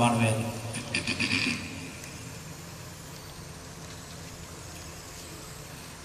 92।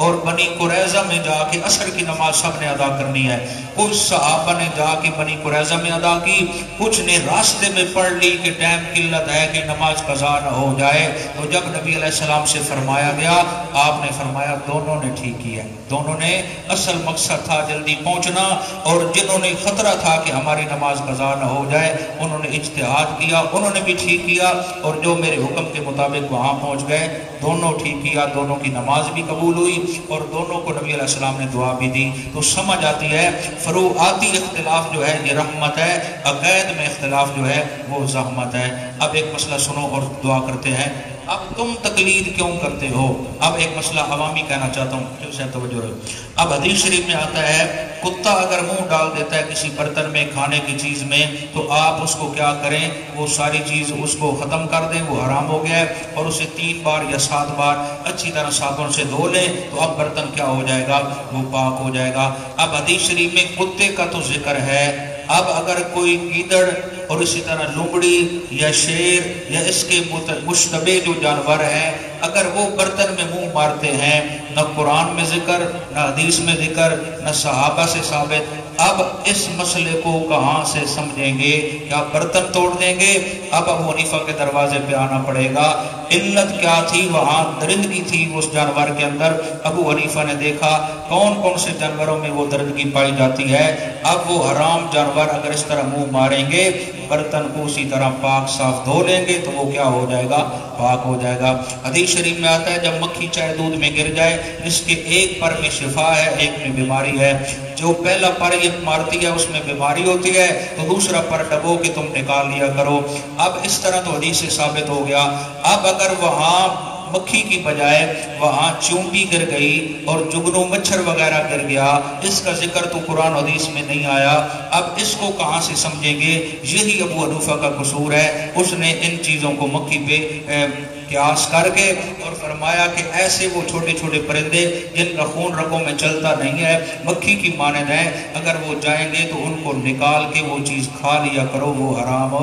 اور بنی قریظہ میں جا کے عصر کی نماز سب نے ادا کرنی ہے. کچھ صحابہ نے جا کے بنی قریظہ میں ادا کی, کچھ نے راستے میں پڑھ لی کہ ٹائم قلت ہے کہ نماز قضا نہ ہو جائے. تو جب نبی علیہ السلام سے فرمایا گیا, آپ نے فرمایا دونوں نے ٹھیک کیا. دونوں نے, اصل مقصد تھا جلدی پہنچنا, اور جنہوں نے خطرہ تھا کہ ہماری نماز قضا نہ ہو جائے انہوں نے اجتہاد کیا, انہوں نے بھی ٹھیک کیا, اور جو میرے حکم کے مطابق وہاں پہنچ گئے دونوں ٹھیک کیا. دونوں کی نماز بھی قبول ہوئی اور دونوں کو نبی علیہ السلام نے دعا بھی دی. تو سمجھ آتی ہے فروعاتی اختلاف جو ہے یہ رحمت ہے, عقائد میں اختلاف جو ہے وہ زحمت ہے. اب ایک مسئلہ سنو اور دعا کرتے ہیں. اب تم تقلید کیوں کرتے ہو؟ اب ایک مسئلہ عوامی کہنا چاہتا ہوں, جو سے توجہ رہے. اب حدیث شریف میں آتا ہے کتا اگر منہ ڈال دیتا ہے کسی برتن میں کھانے کی چیز میں تو آپ اس کو کیا کریں, وہ ساری چیز اس کو ختم کر دیں, وہ حرام ہو گیا ہے, اور اسے 3 بار یا 7 بار اچھی طرح صابن سے دھو لیں تو اب برتن کیا ہو جائے گا, وہ پاک ہو جائے گا. اب حدیث شریف میں کتے کا تو ذکر ہے. اب اگر کوئی گیدڑ اور اسی طرح لومڑی یا شیر یا اس کے مشتبہ جو جانور ہیں اگر وہ برتن میں منہ مارتے ہیں, نہ قرآن میں ذکر, نہ حدیث میں ذکر, نہ صحابہ سے ثابت, اب اس مسئلے کو کہاں سے سمجھیں گے؟ کیا برتن توڑ دیں گے؟ اب ابو حنیفہ کے دروازے پہ آنا پڑے گا. علت کیا تھی؟ وہاں درندگی تھی اس جانور کے اندر. ابو حنیفہ نے دیکھا کون کون سے جانوروں میں وہ درندگی پائی جاتی ہے. اب وہ حرام جانور اگر اس طرح منہ ماریں گے, برتن کو اسی طرح پاک صاف دھو لیں گے تو وہ کیا ہو جائے گا, پاک ہو جائے گا. حدیث شریف میں آتا ہے جب مکھی چاہے دودھ میں گر جائے, جس کے ایک پر میں شفا ہے ایک میں بیماری ہے, جو پہلا پر یہ مارتی ہے اس میں بیماری ہوتی ہے تو دوسرا پر ڈبو کے تم نکال لیا کرو. اب اس طرح تو حدیث سے ثابت ہو گیا. اب اگر وہاں مکھی کی بجائے وہاں چونٹی گر گئی اور جگنو مچھر وغیرہ گر گیا, اس کا ذکر تو قرآن حدیث میں نہیں آیا. اب اس کو کہاں سے سمجھیں گے؟ یہی ابو حنیفہ کا قصور ہے. اس نے ان چیزوں کو مکھی پہ قیاس کر کے اور فرمایا کہ ایسے وہ چھوٹے چھوٹے پرندے جن کا خون رگوں میں چلتا نہیں ہے مکھی کی مانند ہیں, اگر وہ جائیں گے تو ان کو نکال کے وہ چیز کھا لیا کرو, وہ حرام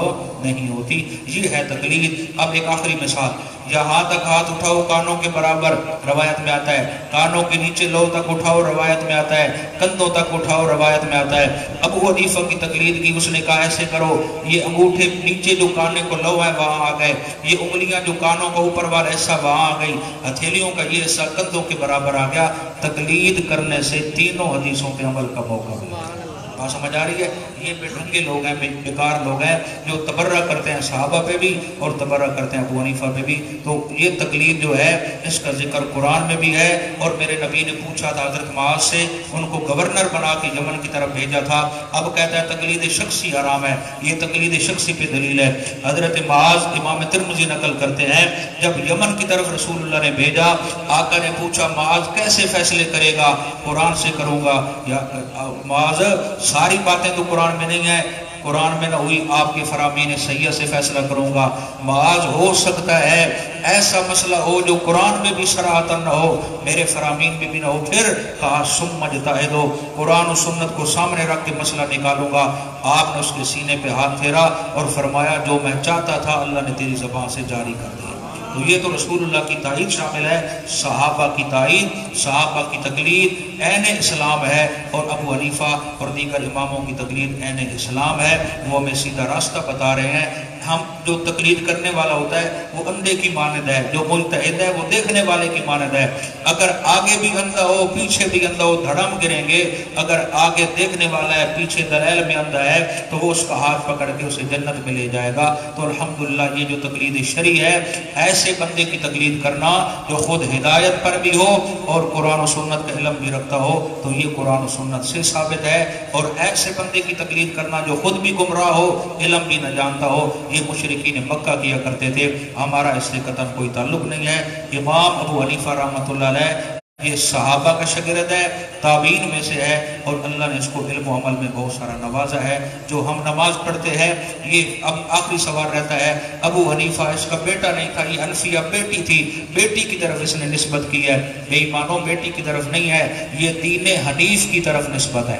نہیں ہوتی. یہ ہے تقلید. اب ایک آخری مثال, یہاں تک ہاتھ اٹھاؤ کانوں کے برابر, روایت میں آتا ہے. کانوں کے نیچے لو تک اٹھاؤ, روایت میں آتا ہے. کندھوں تک اٹھاؤ, روایت میں آتا ہے. ابو حنیفہ کی تقلید کی, اس نے کہا ایسے کرو, یہ انگوٹھے نیچے جو کانے کو لو ہے وہاں آ گئے, یہ انگلیاں جو کانوں کا اوپر والا حصہ وہاں آ گئی, ہتھیلیوں کا یہ حصہ کندھوں کے برابر آ گیا. تقلید کرنے سے تینوں حدیثوں پہ عمل کا موقع ملا. بات سمجھ آ رہی ہے؟ یہ بے ڈھنگے لوگ ہیں, بیکار لوگ ہیں جو تبرہ کرتے ہیں صحابہ پہ بھی اور تبرہ کرتے ہیں ابو حنیفہ پہ بھی. تو یہ تقلید جو ہے اس کا ذکر قرآن میں بھی ہے. اور میرے نبی نے پوچھا تھا حضرت معاذ سے, ان کو گورنر بنا کے یمن کی طرف بھیجا تھا. اب کہتا ہے تقلید شخصی حرام ہے. یہ تقلید شخصی پہ دلیل ہے. حضرت معاذ امام ترمذی نقل کرتے ہیں جب یمن کی طرف رسول اللہ نے بھیجا, آقا نے پوچھا معاذ کیسے فیصلے کرے گا؟ قرآن سے کروں گا. یا معاذ ساری باتیں تو قرآن میں نہیں ہیں, قرآن میں نہ ہوئی آپ کے فرامین سیئہ سے فیصلہ کروں گا. معاذ ہو سکتا ہے ایسا مسئلہ ہو جو قرآن میں بھی صراحتاً نہ ہو, میرے فرامین میں بھی نہ ہو. پھر کہا سم مجتہدو, قرآن و سنت کو سامنے رکھ کے مسئلہ نکالوں گا. آپ نے اس کے سینے پہ ہاتھ پھیرا اور فرمایا جو میں چاہتا تھا اللہ نے تیری زبان سے جاری کر دیا. تو یہ تو رسول اللہ کی تائید شامل ہے, صحابہ کی تائید, صحابہ کی تقلید عین اسلام ہے, اور ابو حنیفہ اور دیگر اماموں کی تقلید عین اسلام ہے. وہ ہمیں سیدھا راستہ بتا رہے ہیں. ہم جو تقلید کرنے والا ہوتا ہے وہ اندھے کی مانند ہے, جو مجتہد ہے وہ دیکھنے والے کی مانند ہے. اگر آگے بھی اندھا ہو پیچھے بھی اندھا ہو دھڑم گریں گے. اگر آگے دیکھنے والا ہے پیچھے دلیل میں اندھا ہے تو وہ اس کا ہاتھ پکڑ کے اسے جنت میں لے جائے گا. تو الحمدللہ یہ جو تقلید شرعی ہے, ایسے بندے کی تقلید کرنا جو خود ہدایت پر بھی ہو اور قرآن و سنت کا علم بھی رکھتا ہو, تو یہ قرآن و سنت سے ثابت ہے. اور ایسے بندے کی تقلید کرنا جو خود بھی گمراہ ہو, علم بھی نہ جانتا ہو, یہ مشرکین مکہ کیا کرتے تھے. ہمارا اس سے قطعاً کوئی تعلق نہیں ہے. امام ابو حنیفہ رحمۃ اللہ علیہ یہ صحابہ کا شاگرد ہے, تابعین میں سے ہے, اور اللہ نے اس کو علم و عمل میں بہت سارا نوازا ہے. جو ہم نماز پڑھتے ہیں, یہ اب آخری سوال رہتا ہے, ابو حنیفہ اس کا بیٹا نہیں تھا, یہ حنفیہ بیٹی تھی, بیٹی کی طرف اس نے نسبت کی ہے. بے ایمانوں بیٹی کی طرف نہیں ہے, یہ دین حنیف کی طرف نسبت ہے.